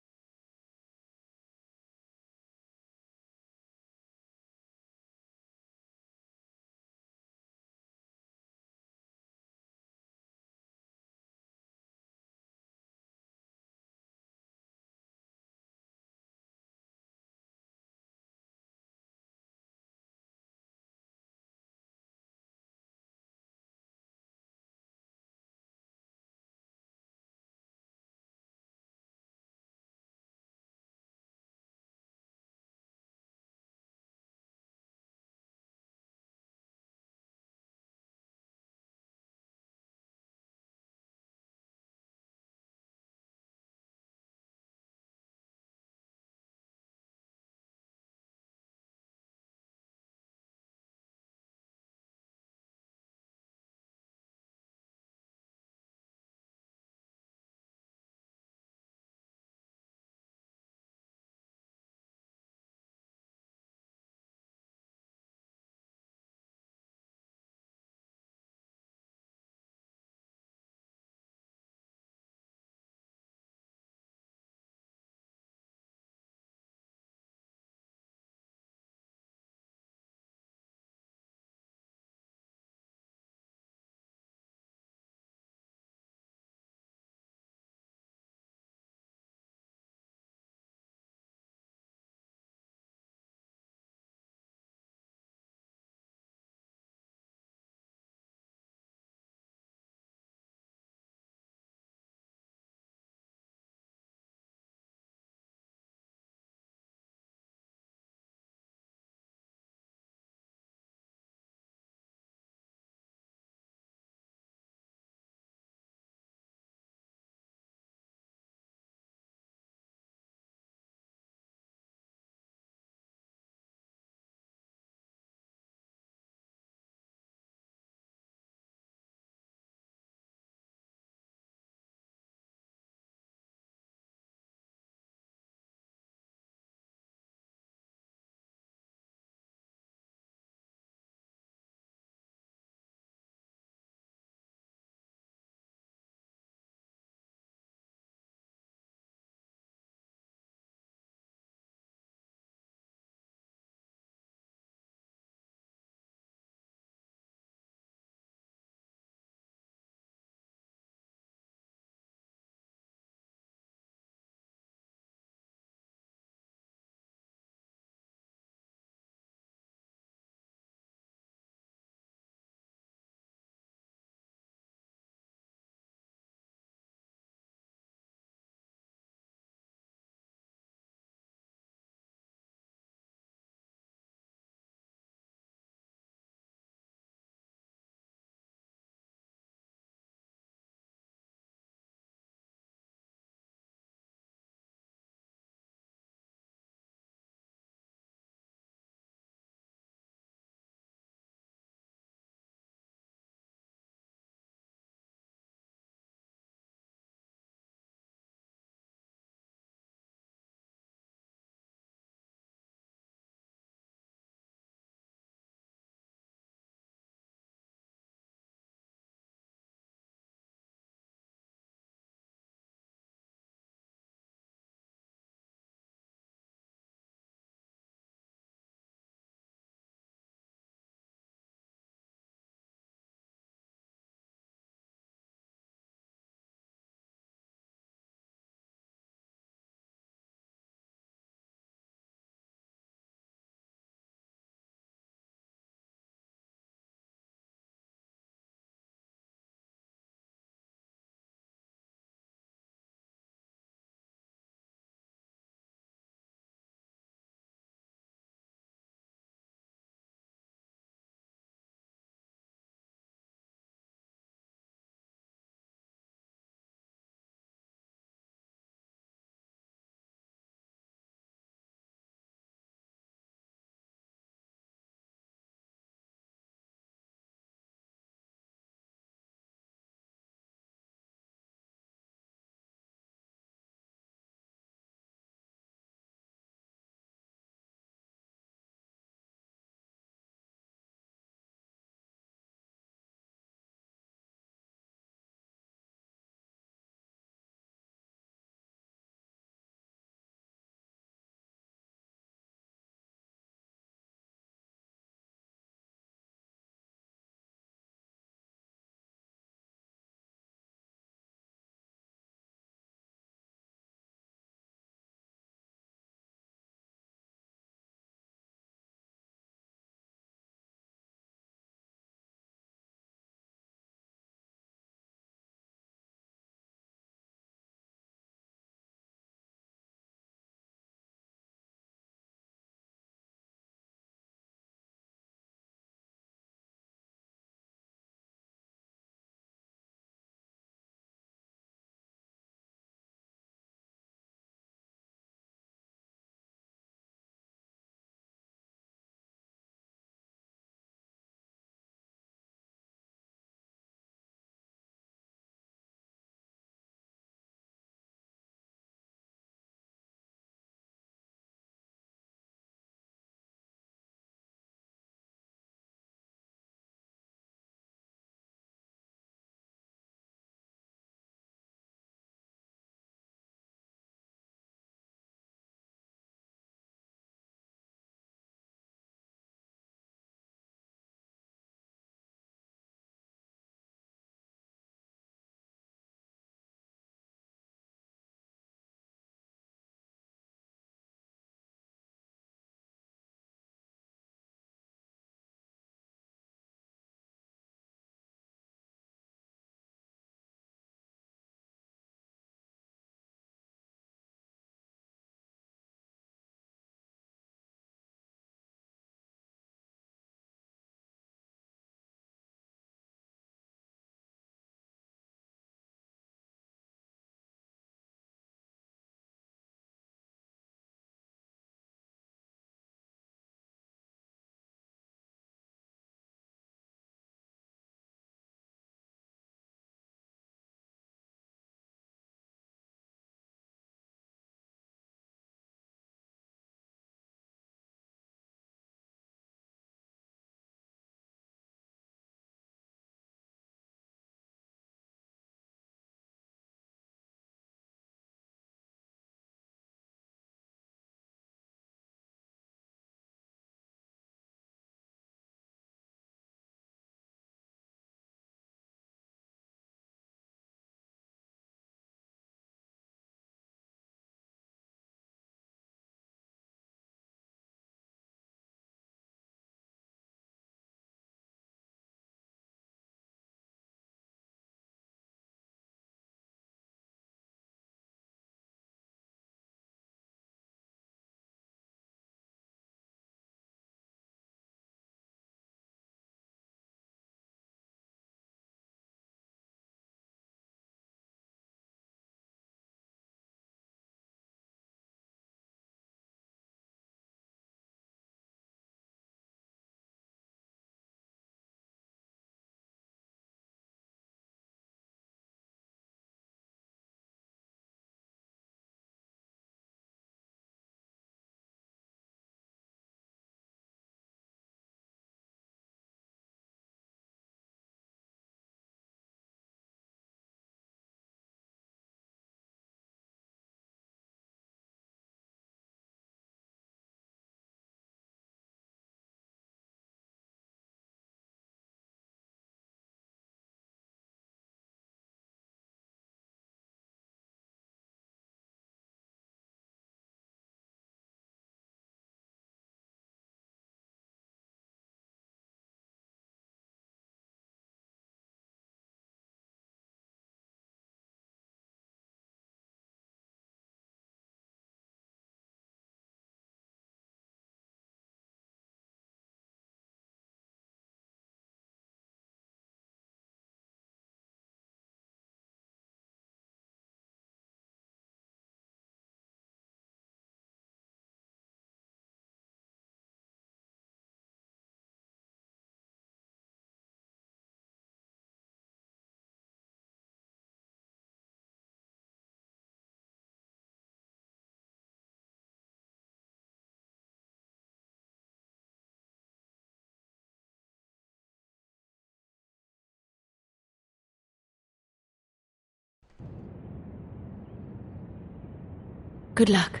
Good luck.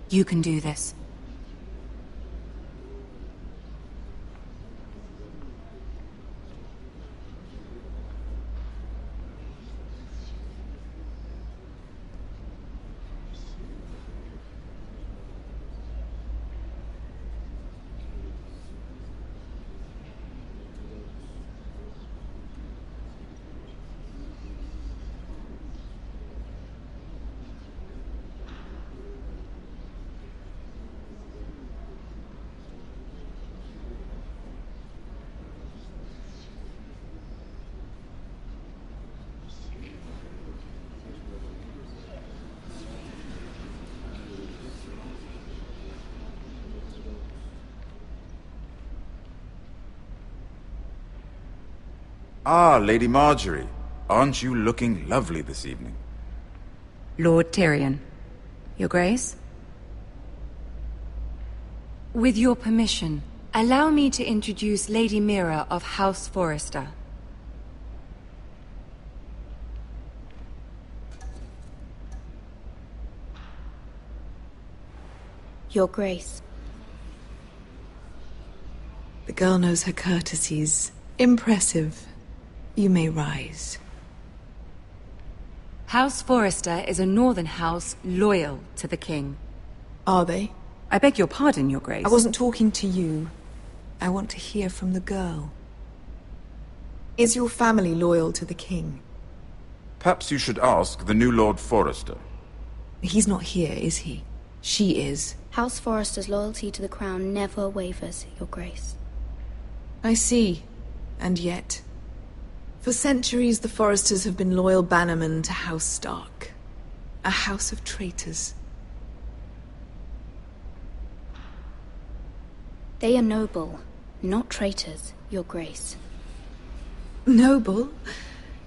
You can do this. Ah, Lady Marjorie. Aren't you looking lovely this evening? Lord Tyrion. Your Grace? With your permission, allow me to introduce Lady Mira of House Forrester. Your Grace. The girl knows her courtesies. Impressive. You may rise. House Forrester is a northern house loyal to the king. Are they? I beg your pardon, Your Grace. I wasn't talking to you. I want to hear from the girl. Is your family loyal to the king? Perhaps you should ask the new Lord Forrester. He's not here, is he? She is. House Forrester's loyalty to the crown never wavers, Your Grace. I see. And yet... For centuries, the Forresters have been loyal bannermen to House Stark. A house of traitors. They are noble, not traitors, Your Grace. Noble?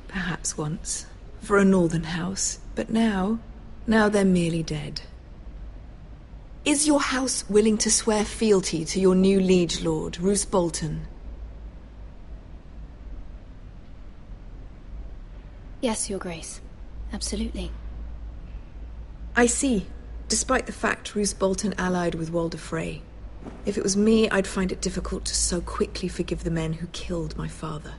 Perhaps once. For a northern house. But now they're merely dead. Is your house willing to swear fealty to your new liege lord, Roose Bolton? Yes, Your Grace. Absolutely. I see. Despite the fact Roose Bolton allied with Walder Frey. If it was me, I'd find it difficult to so quickly forgive the men who killed my father.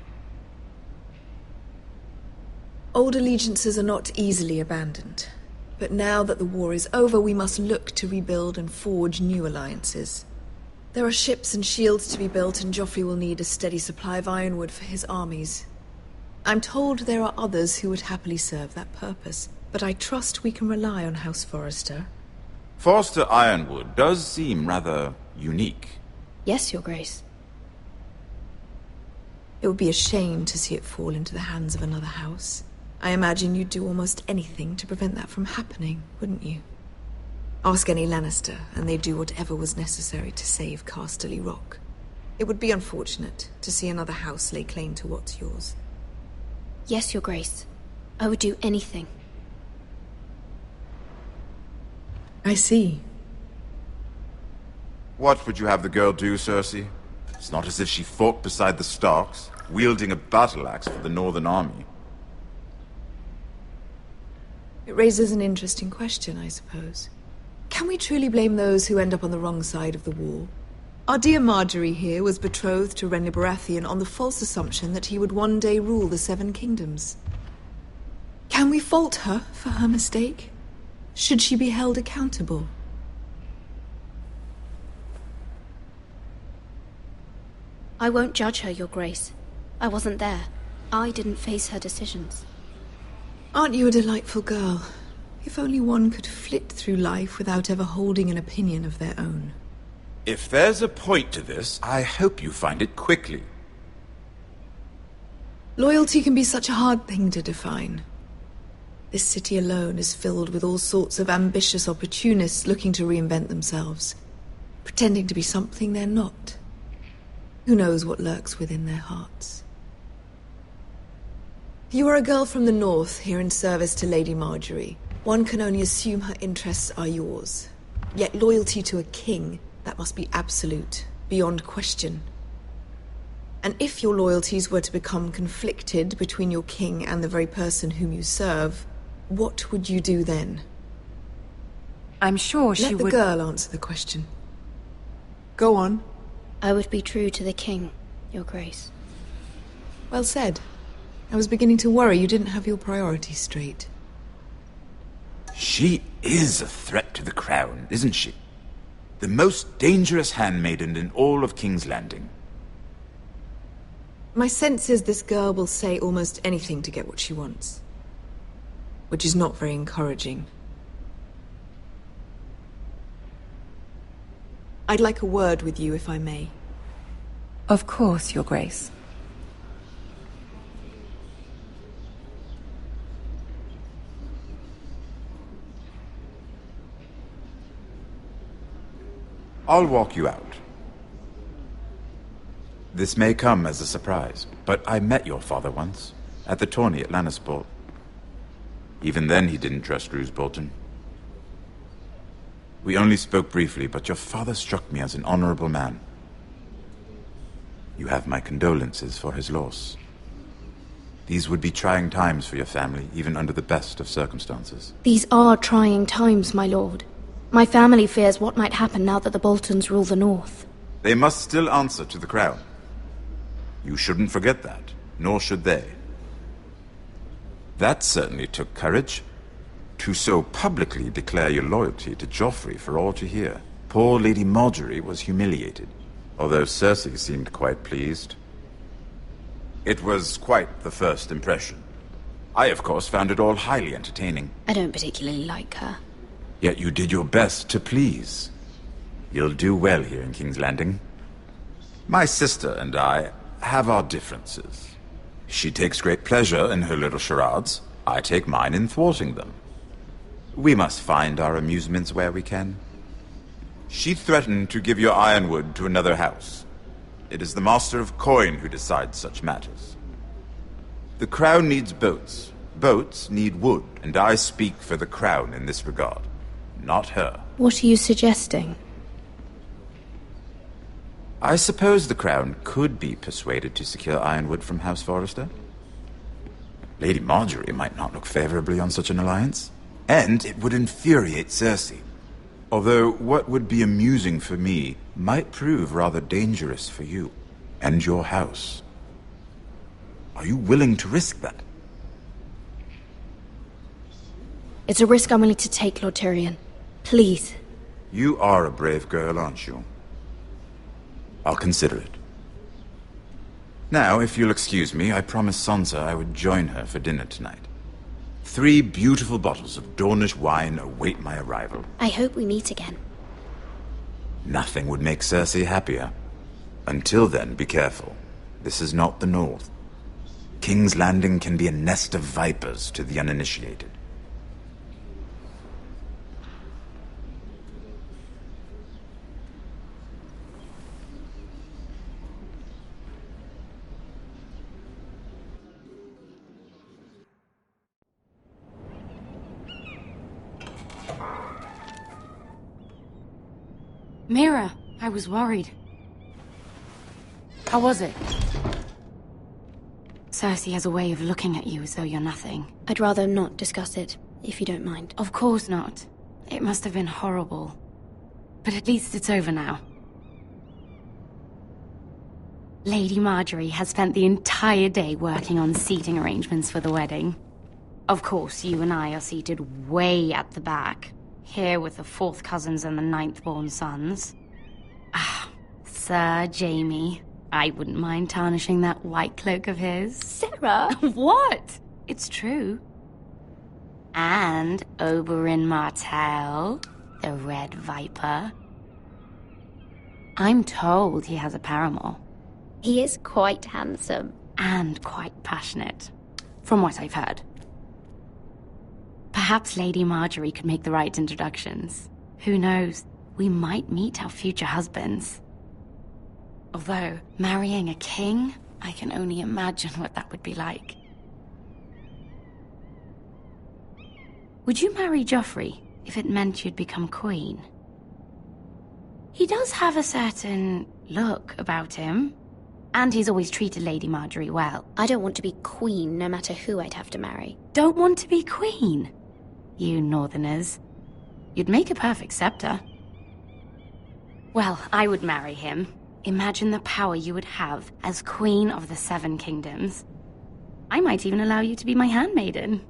Old allegiances are not easily abandoned. But now that the war is over, we must look to rebuild and forge new alliances. There are ships and shields to be built, and Joffrey will need a steady supply of ironwood for his armies. I'm told there are others who would happily serve that purpose, but I trust we can rely on House Forrester. Forrester Ironwood does seem rather unique. Yes, Your Grace. It would be a shame to see it fall into the hands of another house. I imagine you'd do almost anything to prevent that from happening, wouldn't you? Ask any Lannister, and they'd do whatever was necessary to save Casterly Rock. It would be unfortunate to see another house lay claim to what's yours. Yes, Your Grace. I would do anything. I see. What would you have the girl do, Cersei? It's not as if she fought beside the Starks, wielding a battle axe for the Northern Army. It raises an interesting question, I suppose. Can we truly blame those who end up on the wrong side of the war? Our dear Marjorie here was betrothed to Renly Baratheon on the false assumption that he would one day rule the Seven Kingdoms. Can we fault her for her mistake? Should she be held accountable? I won't judge her, Your Grace. I wasn't there. I didn't face her decisions. Aren't you a delightful girl? If only one could flit through life without ever holding an opinion of their own. If there's a point to this, I hope you find it quickly. Loyalty can be such a hard thing to define. This city alone is filled with all sorts of ambitious opportunists looking to reinvent themselves, pretending to be something they're not. Who knows what lurks within their hearts? You are a girl from the north, here in service to Lady Margaery. One can only assume her interests are yours. Yet loyalty to a king, that must be absolute, beyond question. And if your loyalties were to become conflicted between your king and the very person whom you serve, what would you do then? I'm sure she would... Let the girl answer the question. Go on. I would be true to the king, Your Grace. Well said. I was beginning to worry you didn't have your priorities straight. She is a threat to the crown, isn't she? The most dangerous handmaiden in all of King's Landing. My sense is this girl will say almost anything to get what she wants. Which is not very encouraging. I'd like a word with you, if I may. Of course, Your Grace. I'll walk you out. This may come as a surprise, but I met your father once, at the tourney at Lannisport. Even then he didn't trust Roose Bolton. We only spoke briefly, but your father struck me as an honorable man. You have my condolences for his loss. These would be trying times for your family, even under the best of circumstances. These are trying times, my lord. My family fears what might happen now that the Boltons rule the North. They must still answer to the crown. You shouldn't forget that, nor should they. That certainly took courage. To so publicly declare your loyalty to Joffrey for all to hear. Poor Lady Margaery was humiliated, although Cersei seemed quite pleased. It was quite the first impression. I, of course, found it all highly entertaining. I don't particularly like her. Yet you did your best to please. You'll do well here in King's Landing. My sister and I have our differences. She takes great pleasure in her little charades. I take mine in thwarting them. We must find our amusements where we can. She threatened to give your ironwood to another house. It is the Master of Coin who decides such matters. The crown needs boats. Boats need wood, and I speak for the crown in this regard, not her. What are you suggesting? I suppose the crown could be persuaded to secure ironwood from House Forrester. Lady Margaery might not look favorably on such an alliance. And it would infuriate Cersei. Although what would be amusing for me might prove rather dangerous for you and your house. Are you willing to risk that? It's a risk I'm willing to take, Lord Tyrion. Please. You are a brave girl, aren't you? I'll consider it. Now, if you'll excuse me, I promised Sansa I would join her for dinner tonight. 3 beautiful bottles of Dornish wine await my arrival. I hope we meet again. Nothing would make Cersei happier. Until then, be careful. This is not the North. King's Landing can be a nest of vipers to the uninitiated. Mira, I was worried. How was it? Cersei has a way of looking at you as though you're nothing. I'd rather not discuss it, if you don't mind. Of course not. It must have been horrible. But at least it's over now. Lady Margaery has spent the entire day working on seating arrangements for the wedding. Of course, you and I are seated way at the back. Here with the 4th cousins and the 9th-born sons. Ah, Sir Jaime. I wouldn't mind tarnishing that white cloak of his. Sarah! What? It's true. And Oberyn Martell, the Red Viper. I'm told he has a paramour. He is quite handsome. And quite passionate, from what I've heard. Perhaps Lady Margaery could make the right introductions. Who knows? We might meet our future husbands. Although, marrying a king, I can only imagine what that would be like. Would you marry Joffrey if it meant you'd become queen? He does have a certain look about him, and he's always treated Lady Marjorie well. I don't want to be queen, no matter who I'd have to marry. Don't want to be queen? You northerners. You'd make a perfect scepter. Well, I would marry him. Imagine the power you would have as Queen of the Seven Kingdoms. I might even allow you to be my handmaiden.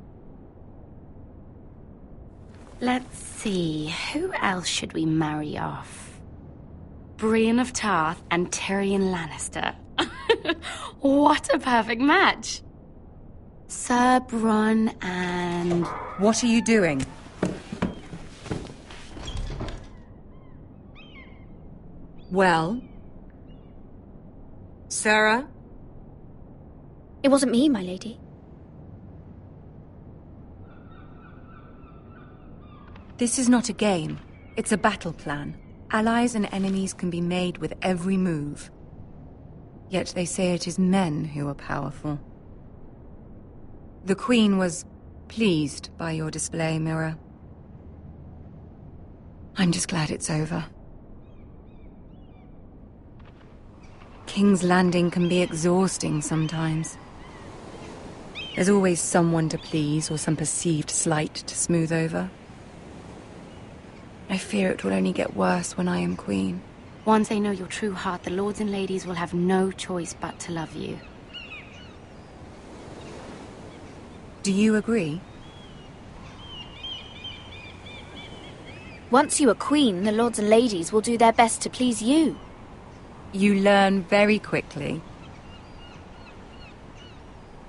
Let's see, who else should we marry off? Brienne of Tarth and Tyrion Lannister. What a perfect match! Sir Bronn and... What are you doing? Well? Sarah? It wasn't me, my lady. This is not a game. It's a battle plan. Allies and enemies can be made with every move. Yet they say it is men who are powerful. The Queen was pleased by your display, Mira. I'm just glad it's over. King's Landing can be exhausting sometimes. There's always someone to please or some perceived slight to smooth over. I fear it will only get worse when I am queen. Once they know your true heart, the lords and ladies will have no choice but to love you. Do you agree? Once you are queen, the lords and ladies will do their best to please you. You learn very quickly.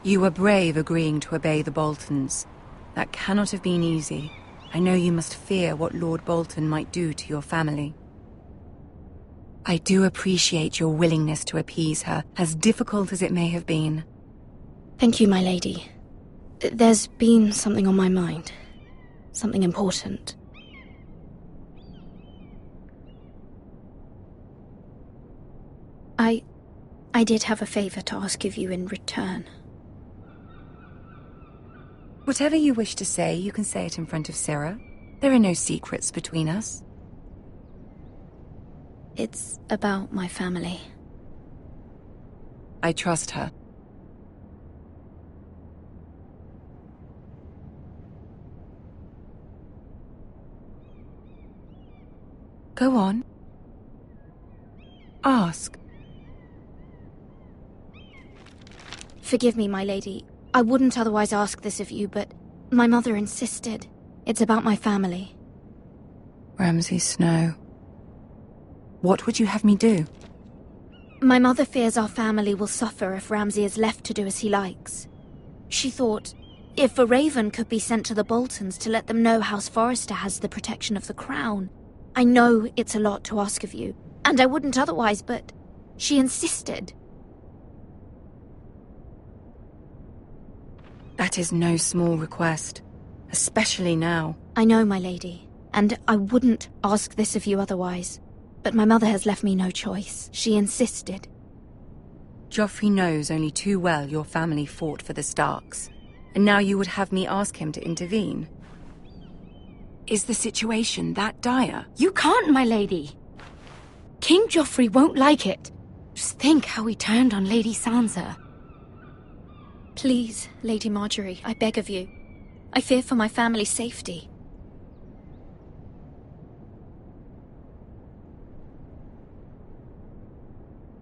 You were brave agreeing to obey the Boltons. That cannot have been easy. I know you must fear what Lord Bolton might do to your family. I do appreciate your willingness to appease her, as difficult as it may have been. Thank you, my lady. There's been something on my mind. Something important. I did have a favor to ask of you in return. Whatever you wish to say, you can say it in front of Sarah. There are no secrets between us. It's about my family. I trust her. Go on. Ask. Forgive me, my lady. I wouldn't otherwise ask this of you, but my mother insisted. It's about my family. Ramsay Snow. What would you have me do? My mother fears our family will suffer if Ramsay is left to do as he likes. She thought, if a raven could be sent to the Boltons to let them know House Forrester has the protection of the crown. I know it's a lot to ask of you, and I wouldn't otherwise, but she insisted. That is no small request, especially now. I know, my lady, and I wouldn't ask this of you otherwise. But my mother has left me no choice. She insisted. Joffrey knows only too well your family fought for the Starks, and now you would have me ask him to intervene. Is the situation that dire? You can't, my lady. King Joffrey won't like it. Just think how he turned on Lady Sansa. Please, Lady Marjorie, I beg of you. I fear for my family's safety.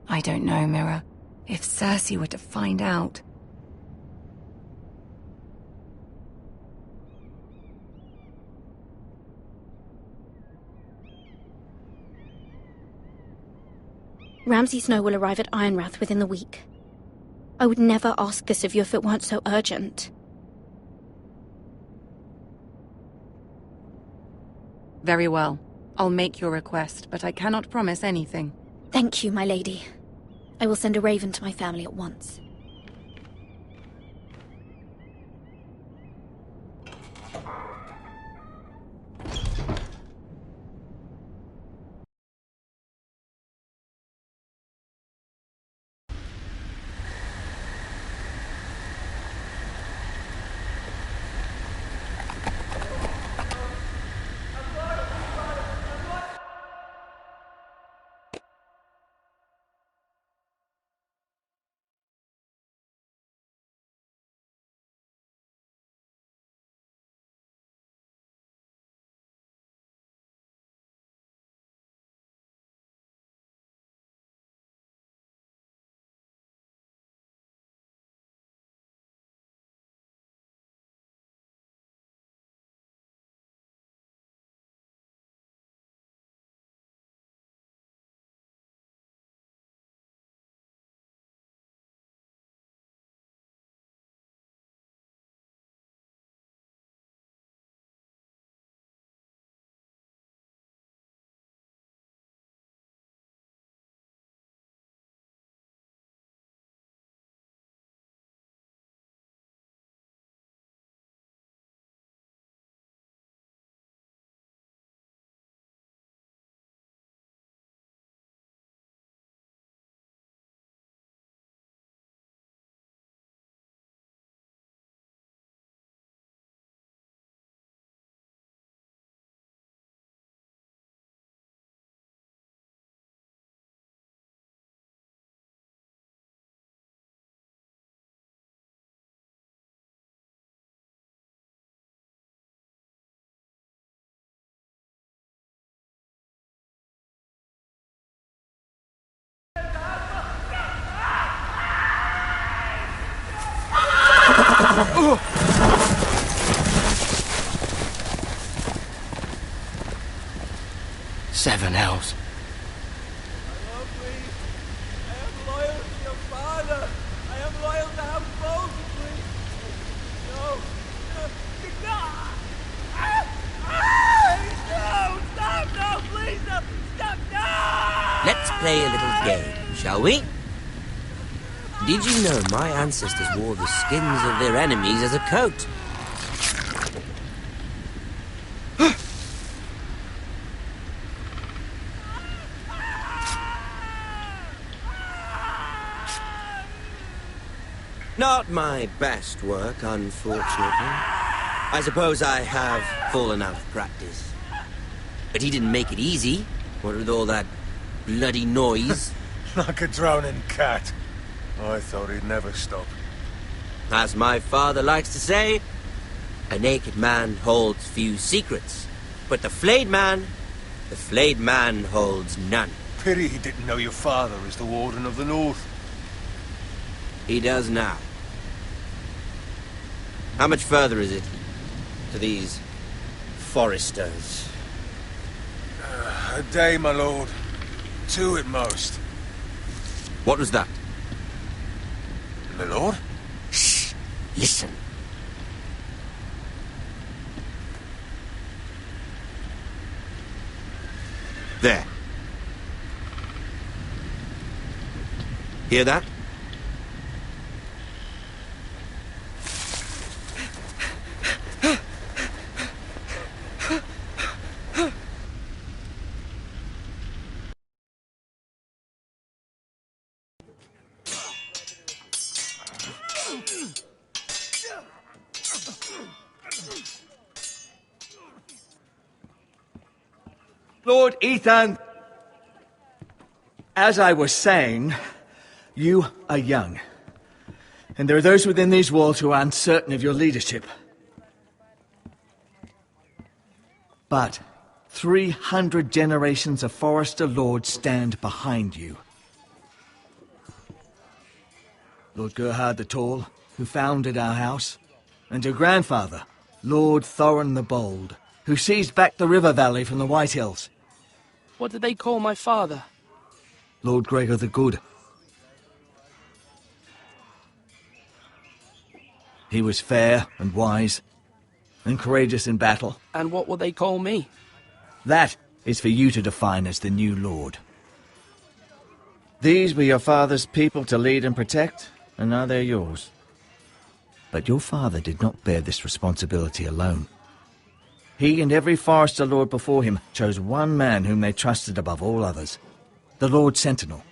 I don't know, Mira. If Cersei were to find out... Ramsay Snow will arrive at Ironrath within the week. I would never ask this of you if it weren't so urgent. Very well. I'll make your request, but I cannot promise anything. Thank you, my lady. I will send a raven to my family at once. Seven hells. Let's play a little game, shall we? Did you know my ancestors wore the skins of their enemies as a coat? Not my best work, unfortunately. I suppose I have fallen out of practice. But he didn't make it easy, what with all that bloody noise. Like a drowning cat. I thought he'd never stop. As my father likes to say, a naked man holds few secrets, but the flayed man holds none. Pity he didn't know your father is the Warden of the North. He does now. How much further is it to these Forresters? A day, my lord. 2 at most. What was that? My lord? Shh! Listen. There. Hear that? Lord Ethan, as I was saying, you are young. And there are those within these walls who are uncertain of your leadership. But 300 generations of Forrester lords stand behind you. Lord Gerhard the Tall, who founded our house, and your grandfather, Lord Thorin the Bold, who seized back the river valley from the White Hills. What did they call my father? Lord Gregor the Good. He was fair and wise, and courageous in battle. And what will they call me? That is for you to define as the new lord. These were your father's people to lead and protect, and now they're yours. But your father did not bear this responsibility alone. He and every Forrester lord before him chose one man whom they trusted above all others, the Lord Sentinel.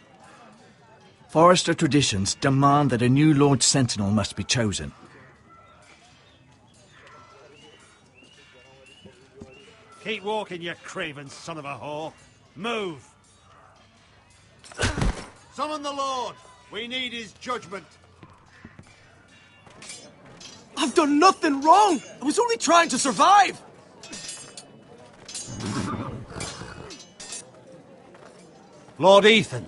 Forrester traditions demand that a new Lord Sentinel must be chosen. Keep walking, you craven son of a whore. Move! Summon the Lord! We need his judgment. I've done nothing wrong! I was only trying to survive! Lord Ethan.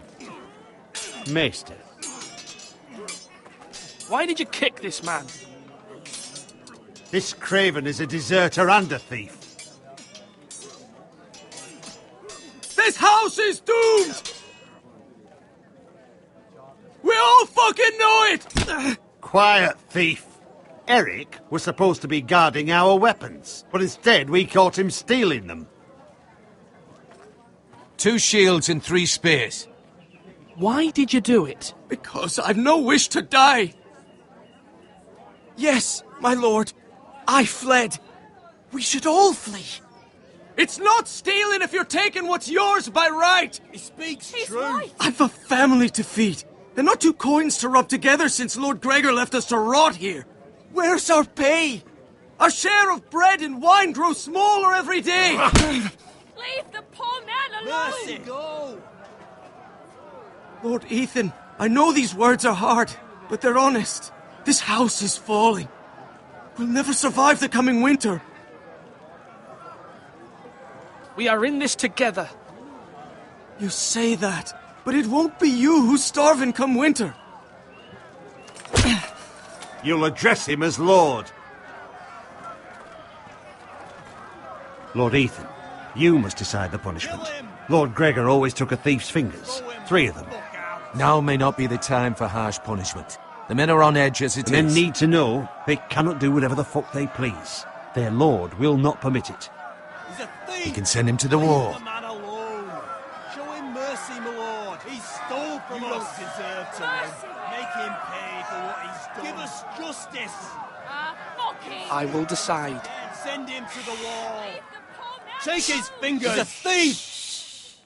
Maester. Why did you kick this man? This craven is a deserter and a thief. This house is doomed! We all fucking know it! Quiet, thief. Eric was supposed to be guarding our weapons, but instead we caught him stealing them. 2 shields and 3 spears. Why did you do it? Because I've no wish to die. Yes, my lord. I fled. We should all flee. It's not stealing if you're taking what's yours by right. He speaks truth. I've a family to feed, and not 2 coins to rub together since Lord Gregor left us to rot here. Where's our pay? Our share of bread and wine grows smaller every day. Leave the poor man alone! Mercy, go! Lord Ethan, I know these words are hard, but they're honest. This house is falling. We'll never survive the coming winter. We are in this together. You say that, but it won't be you who's starving come winter. you'll address him as Lord. Lord Ethan, you must decide the punishment. Lord Gregor always took a thief's fingers. 3 of them. Now may not be the time for harsh punishment. The men are on edge as it is. The men need to know they cannot do whatever the fuck they please. Their lord will not permit it. He's a thief! He can send him to the war. Leave the man alone. Show him mercy, my lord. He stole from us. You don't deserve to win. Make him pay for what he's done. Give us justice. I will decide. Send him to the wall. Take his fingers. He's a thief!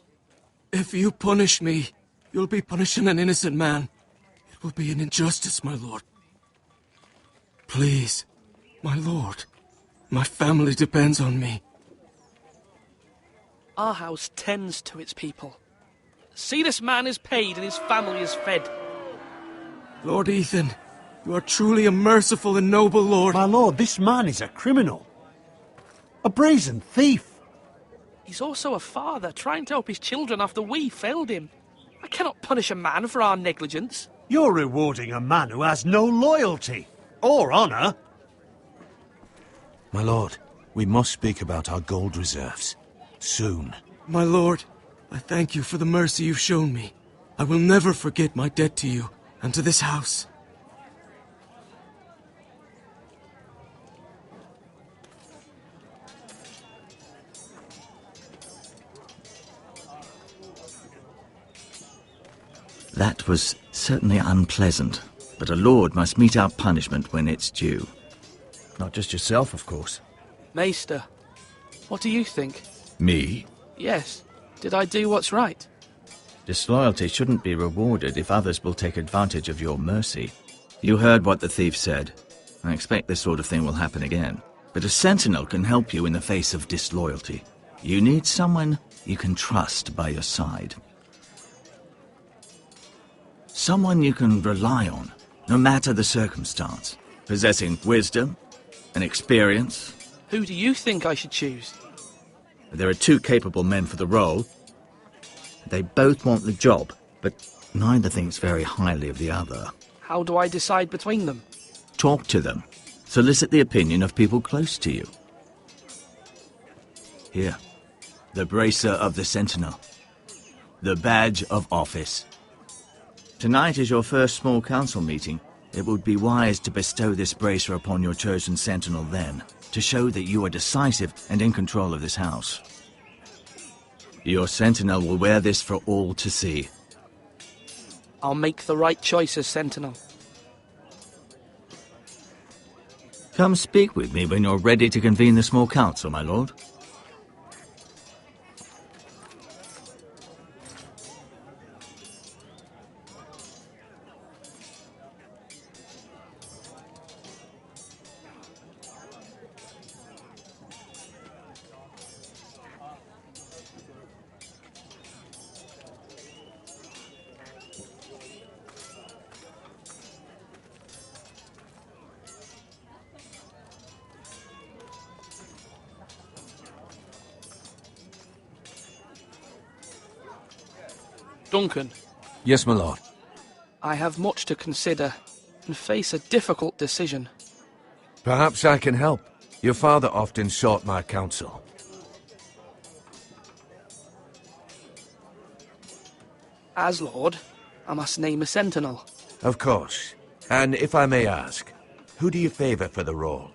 If you punish me, you'll be punishing an innocent man. It will be an injustice, my lord. Please, my lord. My family depends on me. Our house tends to its people. See, this man is paid and his family is fed. Lord Ethan, you are truly a merciful and noble lord. My lord, this man is a criminal. A brazen thief. He's also a father trying to help his children after we failed him. I cannot punish a man for our negligence. You're rewarding a man who has no loyalty or honour. My lord, we must speak about our gold reserves. Soon. My lord, I thank you for the mercy you've shown me. I will never forget my debt to you and to this house. That was certainly unpleasant, but a lord must mete out punishment when it's due. Not just yourself, of course. Maester, what do you think? Me? Yes. Did I do what's right? Disloyalty shouldn't be rewarded if others will take advantage of your mercy. You heard what the thief said. I expect this sort of thing will happen again. But a sentinel can help you in the face of disloyalty. You need someone you can trust by your side. Someone you can rely on, no matter the circumstance. Possessing wisdom and experience. Who do you think I should choose? There are 2 capable men for the role. They both want the job, but neither thinks very highly of the other. How do I decide between them? Talk to them. Solicit the opinion of people close to you. Here, the bracer of the Sentinel. The badge of office. Tonight is your first small council meeting. It would be wise to bestow this bracer upon your chosen sentinel then, to show that you are decisive and in control of this house. Your sentinel will wear this for all to see. I'll make the right choice as sentinel. Come speak with me when you're ready to convene the small council, my lord. Duncan. Yes, my lord. I have much to consider and face a difficult decision. Perhaps I can help. Your father often sought my counsel. As Lord, I must name a sentinel. Of course. And if I may ask, who do you favour for the role?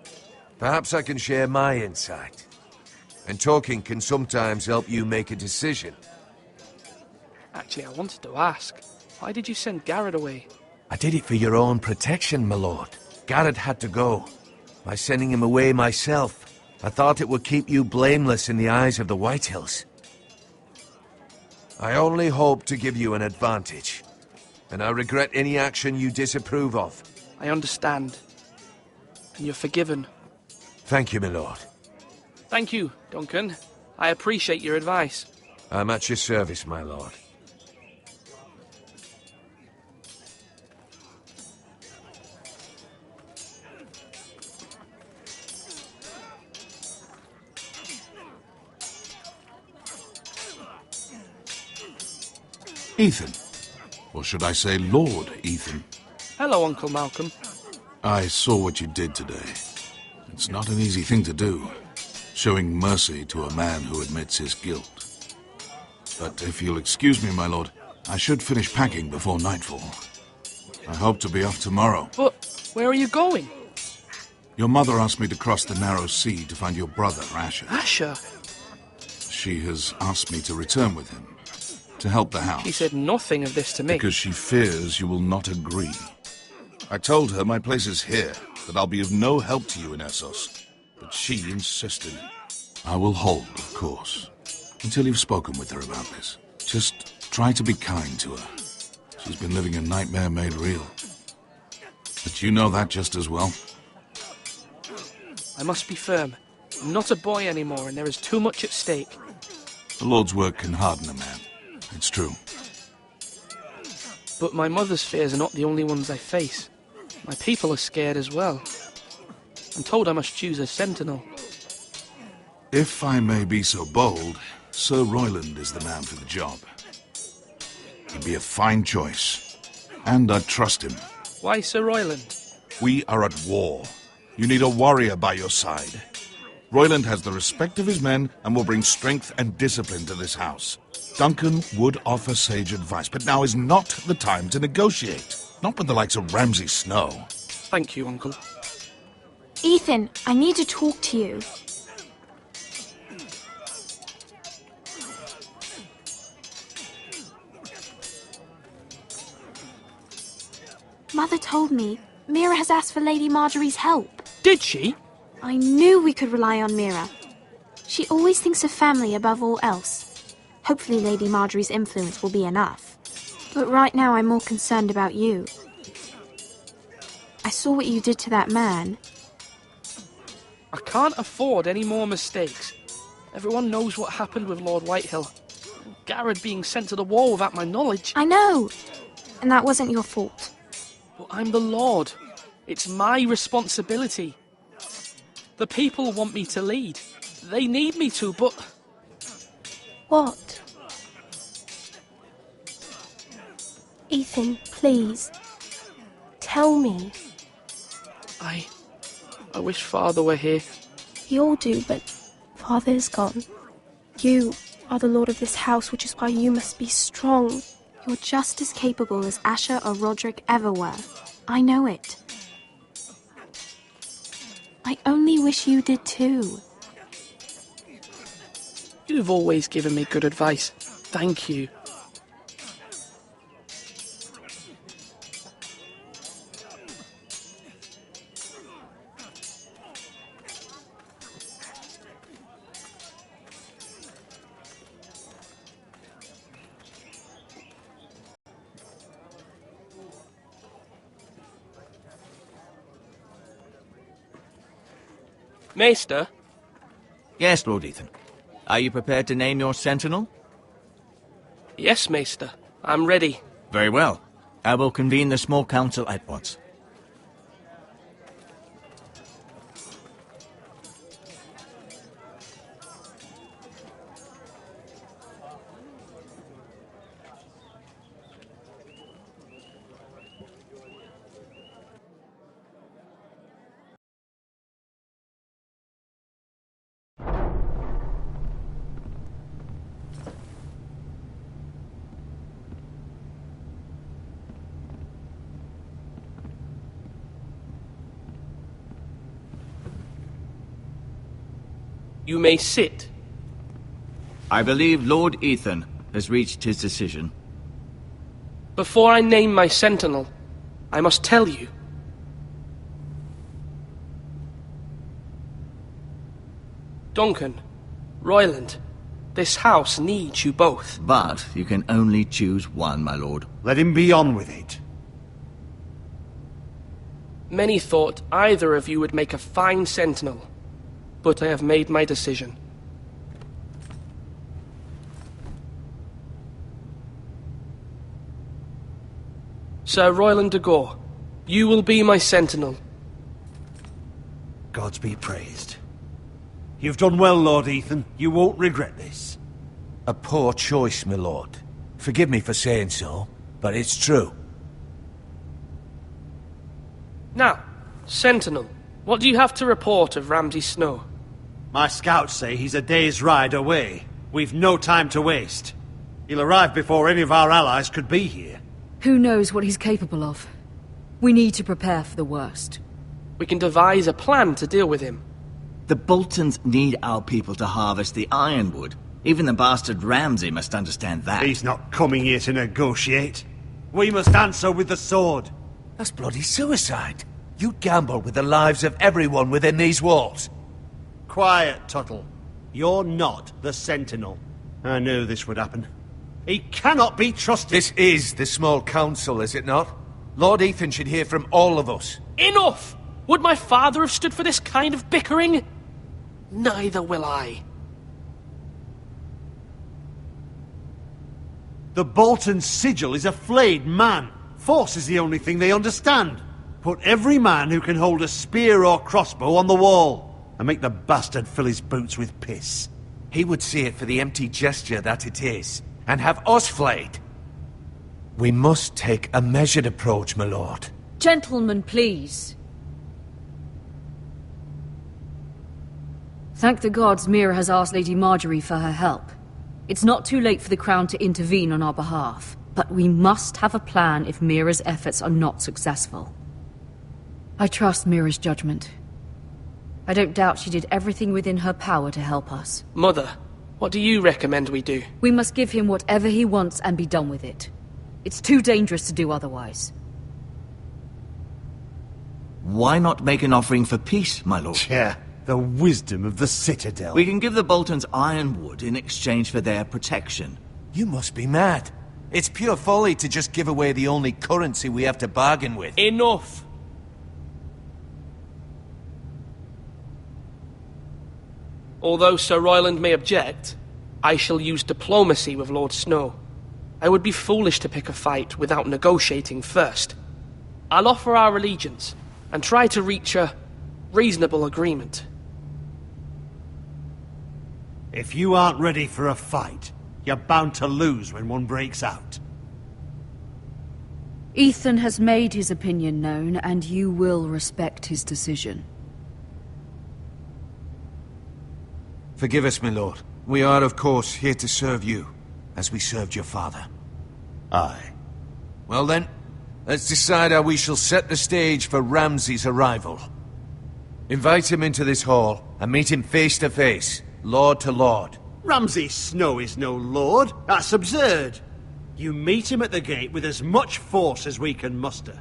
Perhaps I can share my insight. And talking can sometimes help you make a decision. Actually, I wanted to ask, why did you send Garrett away? I did it for your own protection, my lord. Garrett had to go. By sending him away myself, I thought it would keep you blameless in the eyes of the Whitehills. I only hope to give you an advantage, and I regret any action you disapprove of. I understand. And you're forgiven. Thank you, my lord. Thank you, Duncan. I appreciate your advice. I'm at your service, my lord. Ethan. Or should I say Lord Ethan? Hello, Uncle Malcolm. I saw what you did today. It's not an easy thing to do, showing mercy to a man who admits his guilt. But if you'll excuse me, my lord, I should finish packing before nightfall. I hope to be off tomorrow. But where are you going? Your mother asked me to cross the narrow sea to find your brother, Asher. Asher? She has asked me to return with him, to help the house. She said nothing of this to me. Because she fears you will not agree. I told her my place is here, that I'll be of no help to you in Essos. But she insisted. I will hold, of course, until you've spoken with her about this. Just try to be kind to her. She's been living a nightmare made real. But you know that just as well. I must be firm. I'm not a boy anymore, and there is too much at stake. The Lord's work can harden a man. It's true. But my mother's fears are not the only ones I face. My people are scared as well. I'm told I must choose a sentinel. If I may be so bold, Sir Royland is the man for the job. He'd be a fine choice. And I trust him. Why Sir Royland? We are at war. You need a warrior by your side. Royland has the respect of his men and will bring strength and discipline to this house. Duncan would offer sage advice, but now is not the time to negotiate. Not with the likes of Ramsay Snow. Thank you, Uncle. Ethan, I need to talk to you. Mother told me Mira has asked for Lady Marjorie's help. Did she? I knew we could rely on Mira. She always thinks of family above all else. Hopefully Lady Marjorie's influence will be enough. But right now I'm more concerned about you. I saw what you did to that man. I can't afford any more mistakes. Everyone knows what happened with Lord Whitehill. Garrett being sent to the wall without my knowledge. I know! And that wasn't your fault. But I'm the Lord. It's my responsibility. The people want me to lead. They need me to, but... What? Ethan, please. Tell me. I wish Father were here. We all do, but Father is gone. You are the lord of this house, which is why you must be strong. You're just as capable as Asher or Roderick ever were. I know it. I only wish you did too. You've always given me good advice. Thank you. Maester? Yes, Lord Ethan. Are you prepared to name your sentinel? Yes, Maester. I'm ready. Very well. I will convene the small council at once. You may sit. I believe Lord Ethan has reached his decision. Before I name my sentinel, I must tell you. Duncan, Royland, this house needs you both. But you can only choose one, my lord. Let him be on with it. Many thought either of you would make a fine sentinel, but I have made my decision. Sir Royland de Gore, you will be my sentinel. Gods be praised. You've done well, Lord Ethan. You won't regret this. A poor choice, my lord. Forgive me for saying so, but it's true. Now, Sentinel, what do you have to report of Ramsay Snow? My scouts say he's a day's ride away. We've no time to waste. He'll arrive before any of our allies could be here. Who knows what he's capable of? We need to prepare for the worst. We can devise a plan to deal with him. The Boltons need our people to harvest the ironwood. Even the bastard Ramsay must understand that. He's not coming here to negotiate. We must answer with the sword. That's bloody suicide. You gamble with the lives of everyone within these walls. Quiet, Tuttle. You're not the Sentinel. I knew this would happen. He cannot be trusted. This is the small council, is it not? Lord Ethan should hear from all of us. Enough! Would my father have stood for this kind of bickering? Neither will I. The Bolton sigil is a flayed man. Force is the only thing they understand. Put every man who can hold a spear or crossbow on the wall, and make the bastard fill his boots with piss. He would see it for the empty gesture that it is, and have us flayed. We must take a measured approach, my lord. Gentlemen, please. Thank the gods Mira has asked Lady Marjorie for her help. It's not too late for the Crown to intervene on our behalf, but we must have a plan if Mira's efforts are not successful. I trust Mira's judgment. I don't doubt she did everything within her power to help us. Mother, what do you recommend we do? We must give him whatever he wants and be done with it. It's too dangerous to do otherwise. Why not make an offering for peace, my lord? Yeah, the wisdom of the Citadel. We can give the Boltons ironwood in exchange for their protection. You must be mad. It's pure folly to just give away the only currency we have to bargain with. Enough! Although Sir Royland may object, I shall use diplomacy with Lord Snow. I would be foolish to pick a fight without negotiating first. I'll offer our allegiance, and try to reach a reasonable agreement. If you aren't ready for a fight, you're bound to lose when one breaks out. Ethan has made his opinion known, and you will respect his decision. Forgive us, my lord. We are, of course, here to serve you, as we served your father. Aye. Well then, let's decide how we shall set the stage for Ramsay's arrival. Invite him into this hall, and meet him face to face, lord to lord. Ramsay Snow is no lord. That's absurd. You meet him at the gate with as much force as we can muster.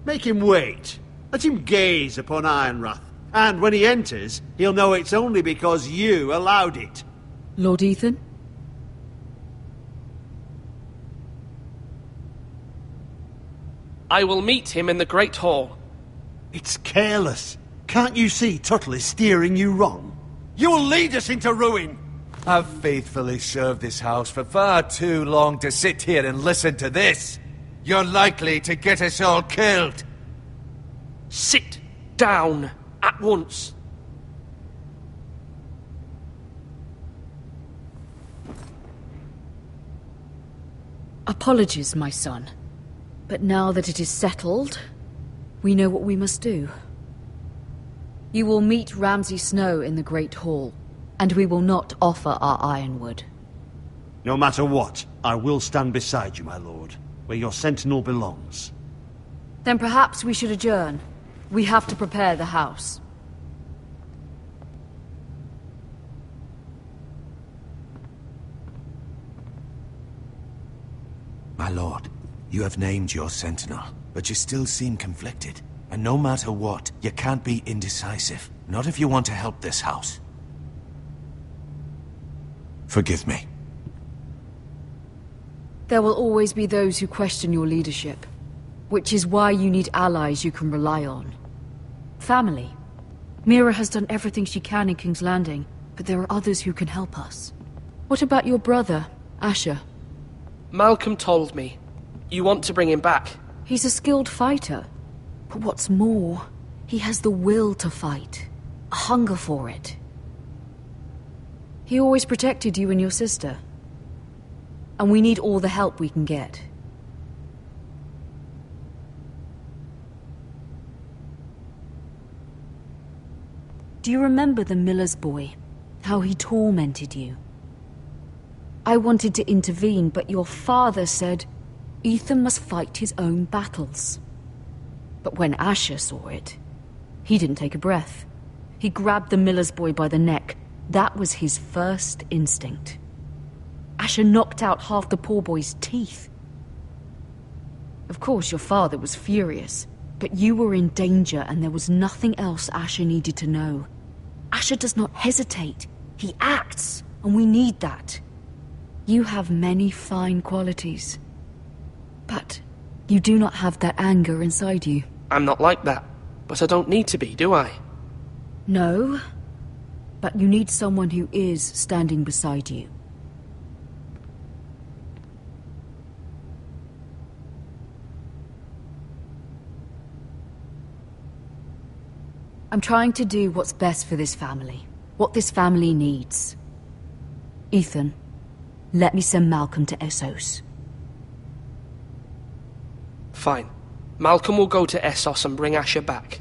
Make him wait. Let him gaze upon Ironrath. And when he enters, he'll know it's only because you allowed it. Lord Ethan? I will meet him in the Great Hall. It's careless. Can't you see Tuttle is steering you wrong? You'll lead us into ruin! I've faithfully served this house for far too long to sit here and listen to this. You're likely to get us all killed. Sit down at once. Apologies, my son. But now that it is settled, we know what we must do. You will meet Ramsay Snow in the Great Hall, and we will not offer our ironwood. No matter what, I will stand beside you, my lord, where your sentinel belongs. Then perhaps we should adjourn. We have to prepare the house. My lord, you have named your sentinel, but you still seem conflicted. And no matter what, you can't be indecisive. Not if you want to help this house. Forgive me. There will always be those who question your leadership, which is why you need allies you can rely on. Family. Mira has done everything she can in King's Landing, but there are others who can help us. What about your brother, Asher? Malcolm told me. You want to bring him back? He's a skilled fighter. But what's more, he has the will to fight. A hunger for it. He always protected you and your sister. And we need all the help we can get. Do you remember the miller's boy? How he tormented you? I wanted to intervene, but your father said Ethan must fight his own battles. But when Asher saw it, he didn't take a breath. He grabbed the miller's boy by the neck. That was his first instinct. Asher knocked out half the poor boy's teeth. Of course, your father was furious, but you were in danger and there was nothing else Asher needed to know. Asher does not hesitate. He acts, and we need that. You have many fine qualities, but you do not have that anger inside you. I'm not like that, but I don't need to be, do I? No, but you need someone who is standing beside you. I'm trying to do what's best for this family, what this family needs. Ethan, let me send Malcolm to Essos. Fine. Malcolm will go to Essos and bring Asher back.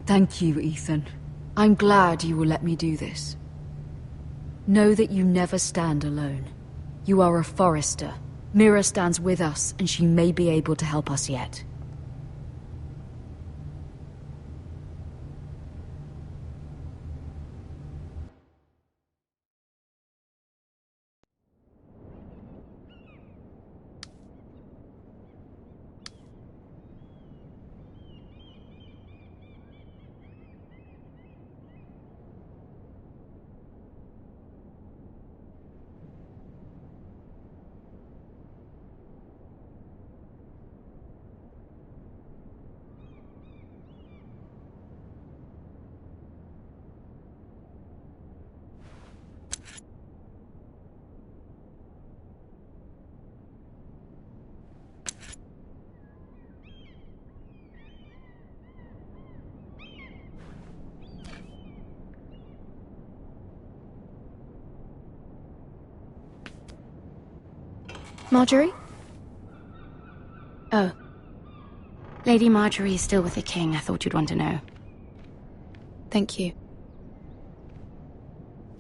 Thank you, Ethan. I'm glad you will let me do this. Know that you never stand alone. You are a Forrester. Mira stands with us, and she may be able to help us yet. Marjorie? Oh. Lady Marjorie is still with the king. I thought you'd want to know. Thank you.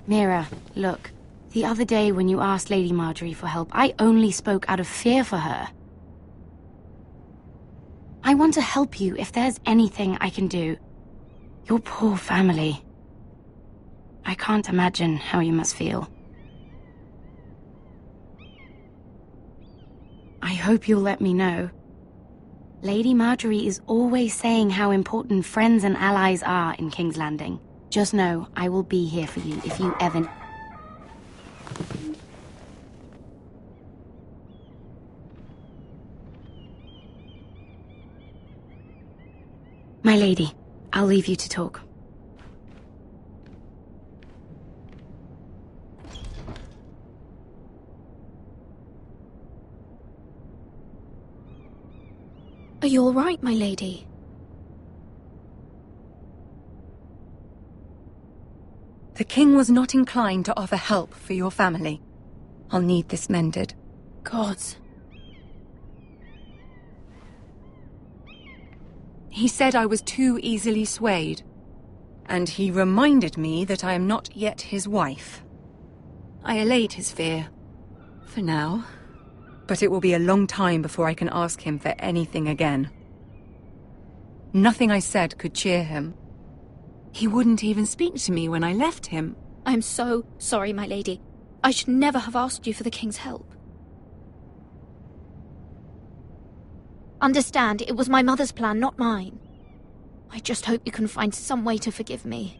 Mira, look. The other day when you asked Lady Marjorie for help, I only spoke out of fear for her. I want to help you if there's anything I can do. Your poor family. I can't imagine how you must feel. I hope you'll let me know. Lady Marjorie is always saying how important friends and allies are in King's Landing. Just know, I will be here for you if you ever... My lady, I'll leave you to talk. Are you all right, my lady? The king was not inclined to offer help for your family. I'll need this mended. Gods. He said I was too easily swayed. And he reminded me that I am not yet his wife. I allayed his fear. For now. But it will be a long time before I can ask him for anything again. Nothing I said could cheer him. He wouldn't even speak to me when I left him. I'm so sorry, my lady. I should never have asked you for the king's help. Understand, it was my mother's plan, not mine. I just hope you can find some way to forgive me.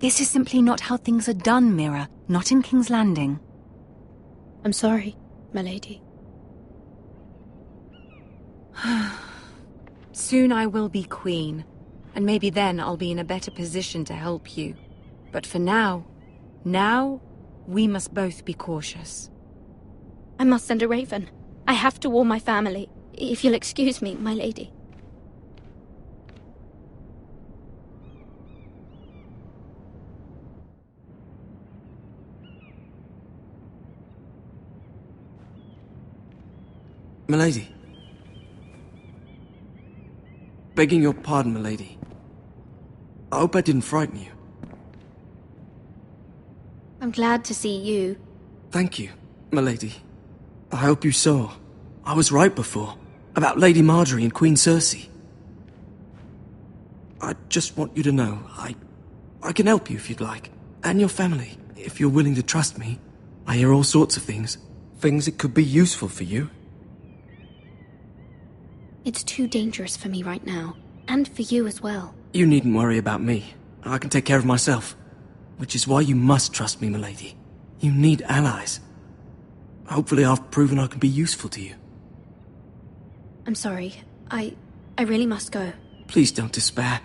This is simply not how things are done, Mira. Not in King's Landing. I'm sorry, my lady. Soon I will be queen, and maybe then I'll be in a better position to help you. But for now, we must both be cautious. I must send a raven. I have to warn my family. If you'll excuse me, my lady. Milady. Begging your pardon, milady. I hope I didn't frighten you. I'm glad to see you. Thank you, milady. I hope you saw. I was right before. About Lady Marjorie and Queen Cersei. I just want you to know, I can help you if you'd like. And your family, if you're willing to trust me. I hear all sorts of things. Things that could be useful for you. It's too dangerous for me right now. And for you as well. You needn't worry about me. I can take care of myself. Which is why you must trust me, milady. You need allies. Hopefully I've proven I can be useful to you. I'm sorry. I really must go. Please don't despair.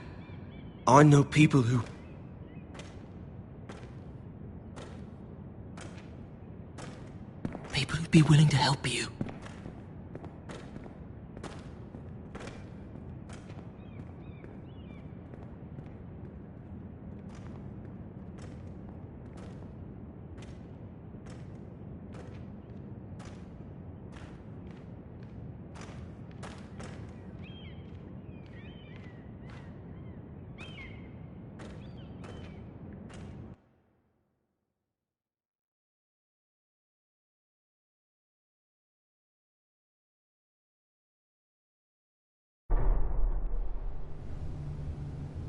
I know people who... People who'd be willing to help you.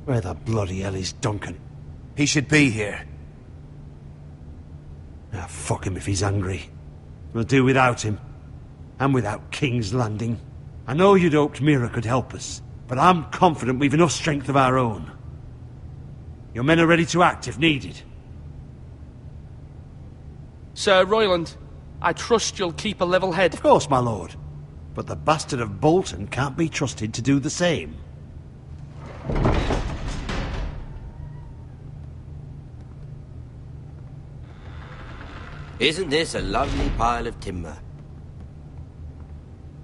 Where the bloody hell is Duncan? He should be here. Ah, fuck him if he's angry. We'll do without him. And without King's Landing. I know you'd hoped Mira could help us, but I'm confident we've enough strength of our own. Your men are ready to act if needed. Sir Royland, I trust you'll keep a level head. Of course, my lord. But the bastard of Bolton can't be trusted to do the same. Isn't this a lovely pile of timber?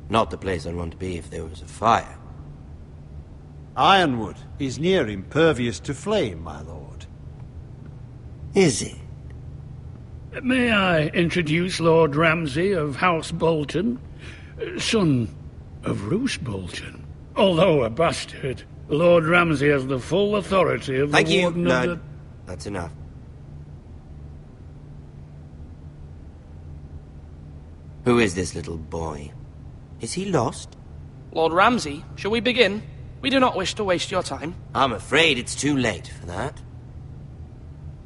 Not the place I'd want to be if there was a fire. Ironwood is near impervious to flame, my lord. Is it? May I introduce Lord Ramsay of House Bolton, son of Roose Bolton. Although a bastard, Lord Ramsay has the full authority of Thank the you, Warden Lord. of the... That's enough. Who is this little boy? Is he lost? Lord Ramsay, shall we begin? We do not wish to waste your time. I'm afraid it's too late for that.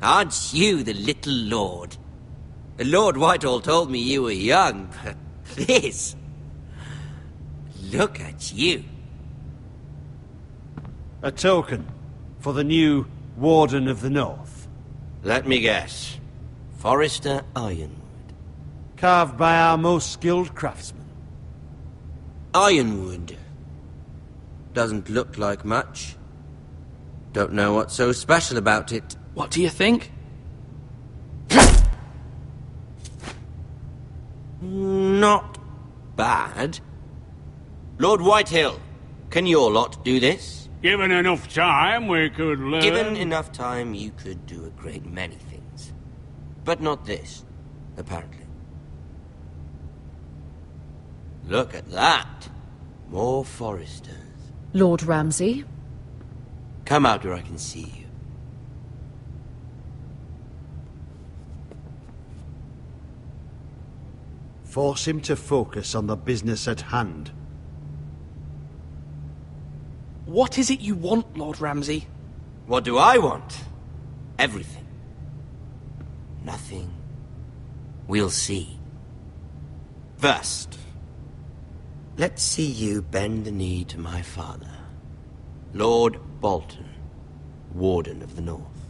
Aren't you the little lord? Lord Whitehall told me you were young, but this... Look at you. A token for the new Warden of the North. Let me guess. Forrester Ironwood. Carved by our most skilled craftsmen. Ironwood. Doesn't look like much. Don't know what's so special about it. What do you think? Not bad. Lord Whitehill, can your lot do this? Given enough time, we could learn... Given enough time, you could do a great many things. But not this, apparently. Look at that. More Forresters. Lord Ramsay? Come out where I can see you. Force him to focus on the business at hand. What is it you want, Lord Ramsay? What do I want? Everything. Nothing. We'll see. First, let's see you bend the knee to my father, Lord Bolton, Warden of the North.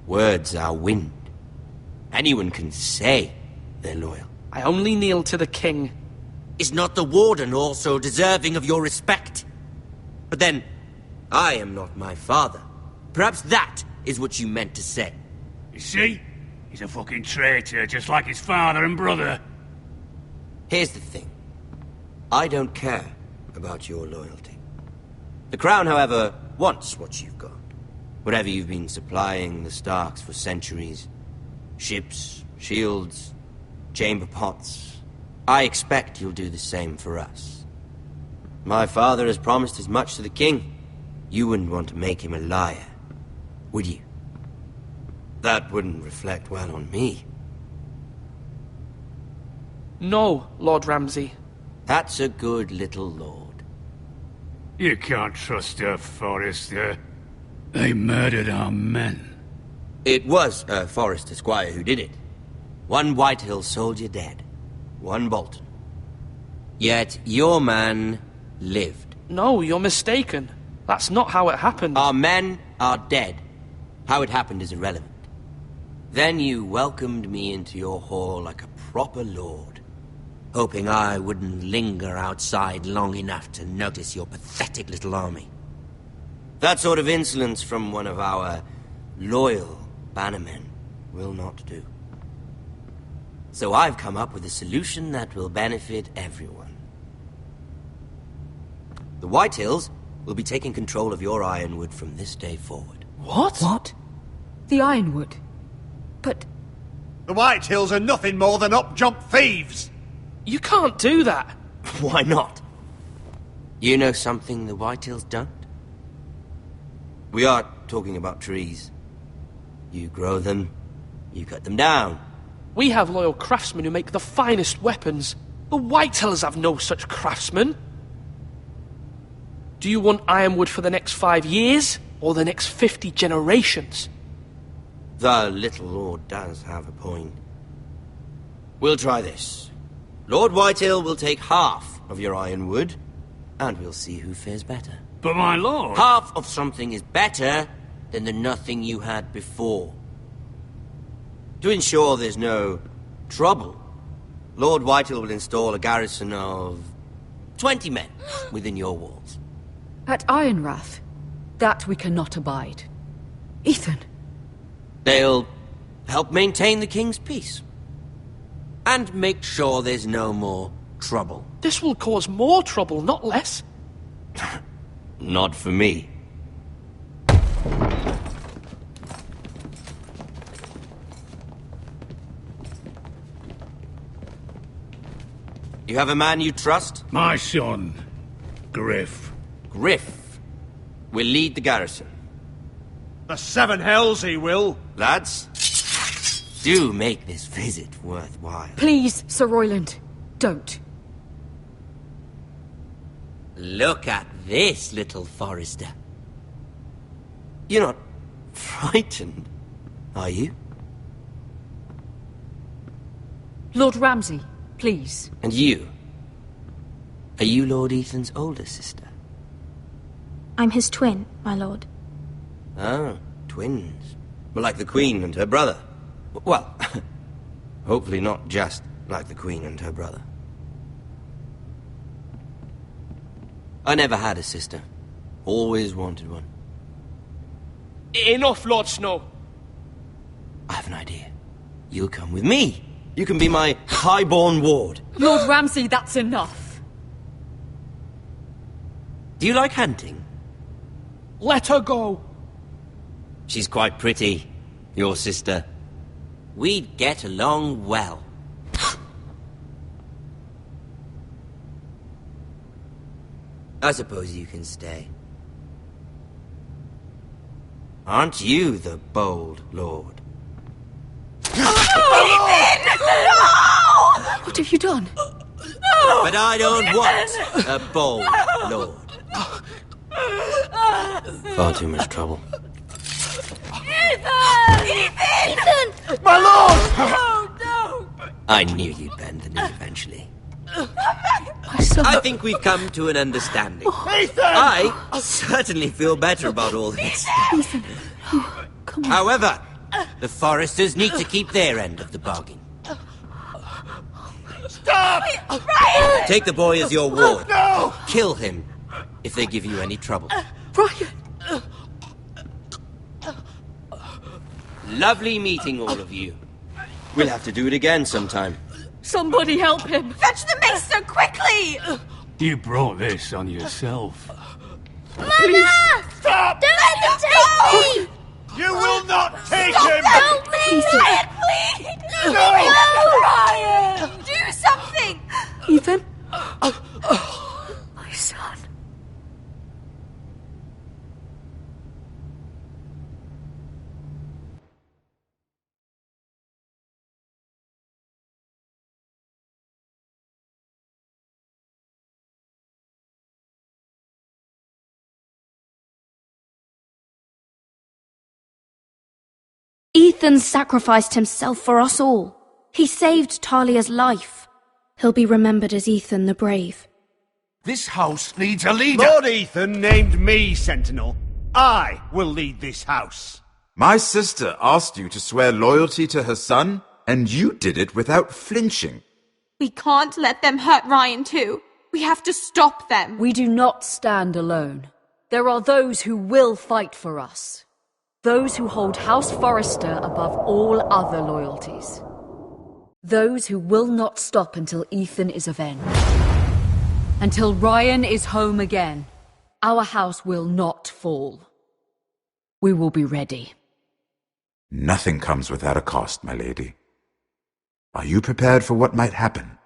Words are wind. Anyone can say they're loyal. I only kneel to the king. Is not the Warden also deserving of your respect? But then, I am not my father. Perhaps that is what you meant to say. You see? He's a fucking traitor, just like his father and brother. Here's the thing. I don't care about your loyalty. The Crown, however, wants what you've got. Whatever you've been supplying the Starks for centuries. Ships, shields, chamber pots, I expect you'll do the same for us. My father has promised as much to the king. You wouldn't want to make him a liar, would you? That wouldn't reflect well on me. No, Lord Ramsay. That's a good little lord. You can't trust her, Forrester. They murdered our men. It was a Forrester squire who did it. One Whitehill soldier dead. One Bolton. Yet your man lived. No, you're mistaken. That's not how it happened. Our men are dead. How it happened is irrelevant. Then you welcomed me into your hall like a proper lord, hoping I wouldn't linger outside long enough to notice your pathetic little army. That sort of insolence from one of our loyal bannermen will not do. So I've come up with a solution that will benefit everyone. The Whitehills will be taking control of your Ironwood from this day forward. What? What? The Ironwood? But... The Whitehills are nothing more than up-jump thieves! You can't do that! Why not? You know something the Whitehills don't? We are talking about trees. You grow them, you cut them down. We have loyal craftsmen who make the finest weapons. The Whitehills have no such craftsmen. Do you want Ironwood for the next 5 years, or the next 50 generations? The little lord does have a point. We'll try this. Lord Whitehill will take half of your Ironwood, and we'll see who fares better. But my lord... Half of something is better than the nothing you had before. To ensure there's no trouble, Lord Whitehill will install a garrison of 20 men within your walls. At Ironrath? That we cannot abide. Ethan! They'll help maintain the king's peace. And make sure there's no more trouble. This will cause more trouble, not less. Not for me. You have a man you trust? My son, Griff. Griff will lead the garrison. The seven hells he will. Lads, do make this visit worthwhile. Please, Sir Royland, don't. Look at this, little Forrester. You're not frightened, are you? Lord Ramsay, please. And you? Are you Lord Ethan's older sister? I'm his twin, my lord. Oh, twins. Well, like the Queen and her brother. Well, hopefully not just like the Queen and her brother. I never had a sister. Always wanted one. Enough, Lord Snow. I have an idea. You'll come with me. You can be my highborn ward. Lord Ramsay, that's enough. Do you like hunting? Let her go. She's quite pretty, your sister. We'd get along well. I suppose you can stay. Aren't you the bold lord? Ethan! No! What have you done? No! But I don't want a bold lord. Far too much trouble. Ethan! Ethan! My lord! Oh, no! I knew you'd bend the knee eventually. My son... I think we've come to an understanding. Ethan! I certainly feel better about all this. Ethan, oh, come on. However, the Forresters need to keep their end of the bargain. Stop! Ryan! Take the boy as your ward. No! Kill him if they give you any trouble. Ryan! Lovely meeting all of you. We'll have to do it again sometime. Somebody help him! Fetch the mace so quickly! You brought this on yourself. Please, stop! Don't let them take me! You will not take him! Help me! Ryan, please! No! Ryan! Do something! Ethan sacrificed himself for us all. He saved Talia's life. He'll be remembered as Ethan the Brave. This house needs a leader. Lord Ethan named me Sentinel. I will lead this house. My sister asked you to swear loyalty to her son, and you did it without flinching. We can't let them hurt Ryan too. We have to stop them. We do not stand alone. There are those who will fight for us. Those who hold House Forrester above all other loyalties. Those who will not stop until Ethan is avenged. Until Ryan is home again, our house will not fall. We will be ready. Nothing comes without a cost, my lady. Are you prepared for what might happen?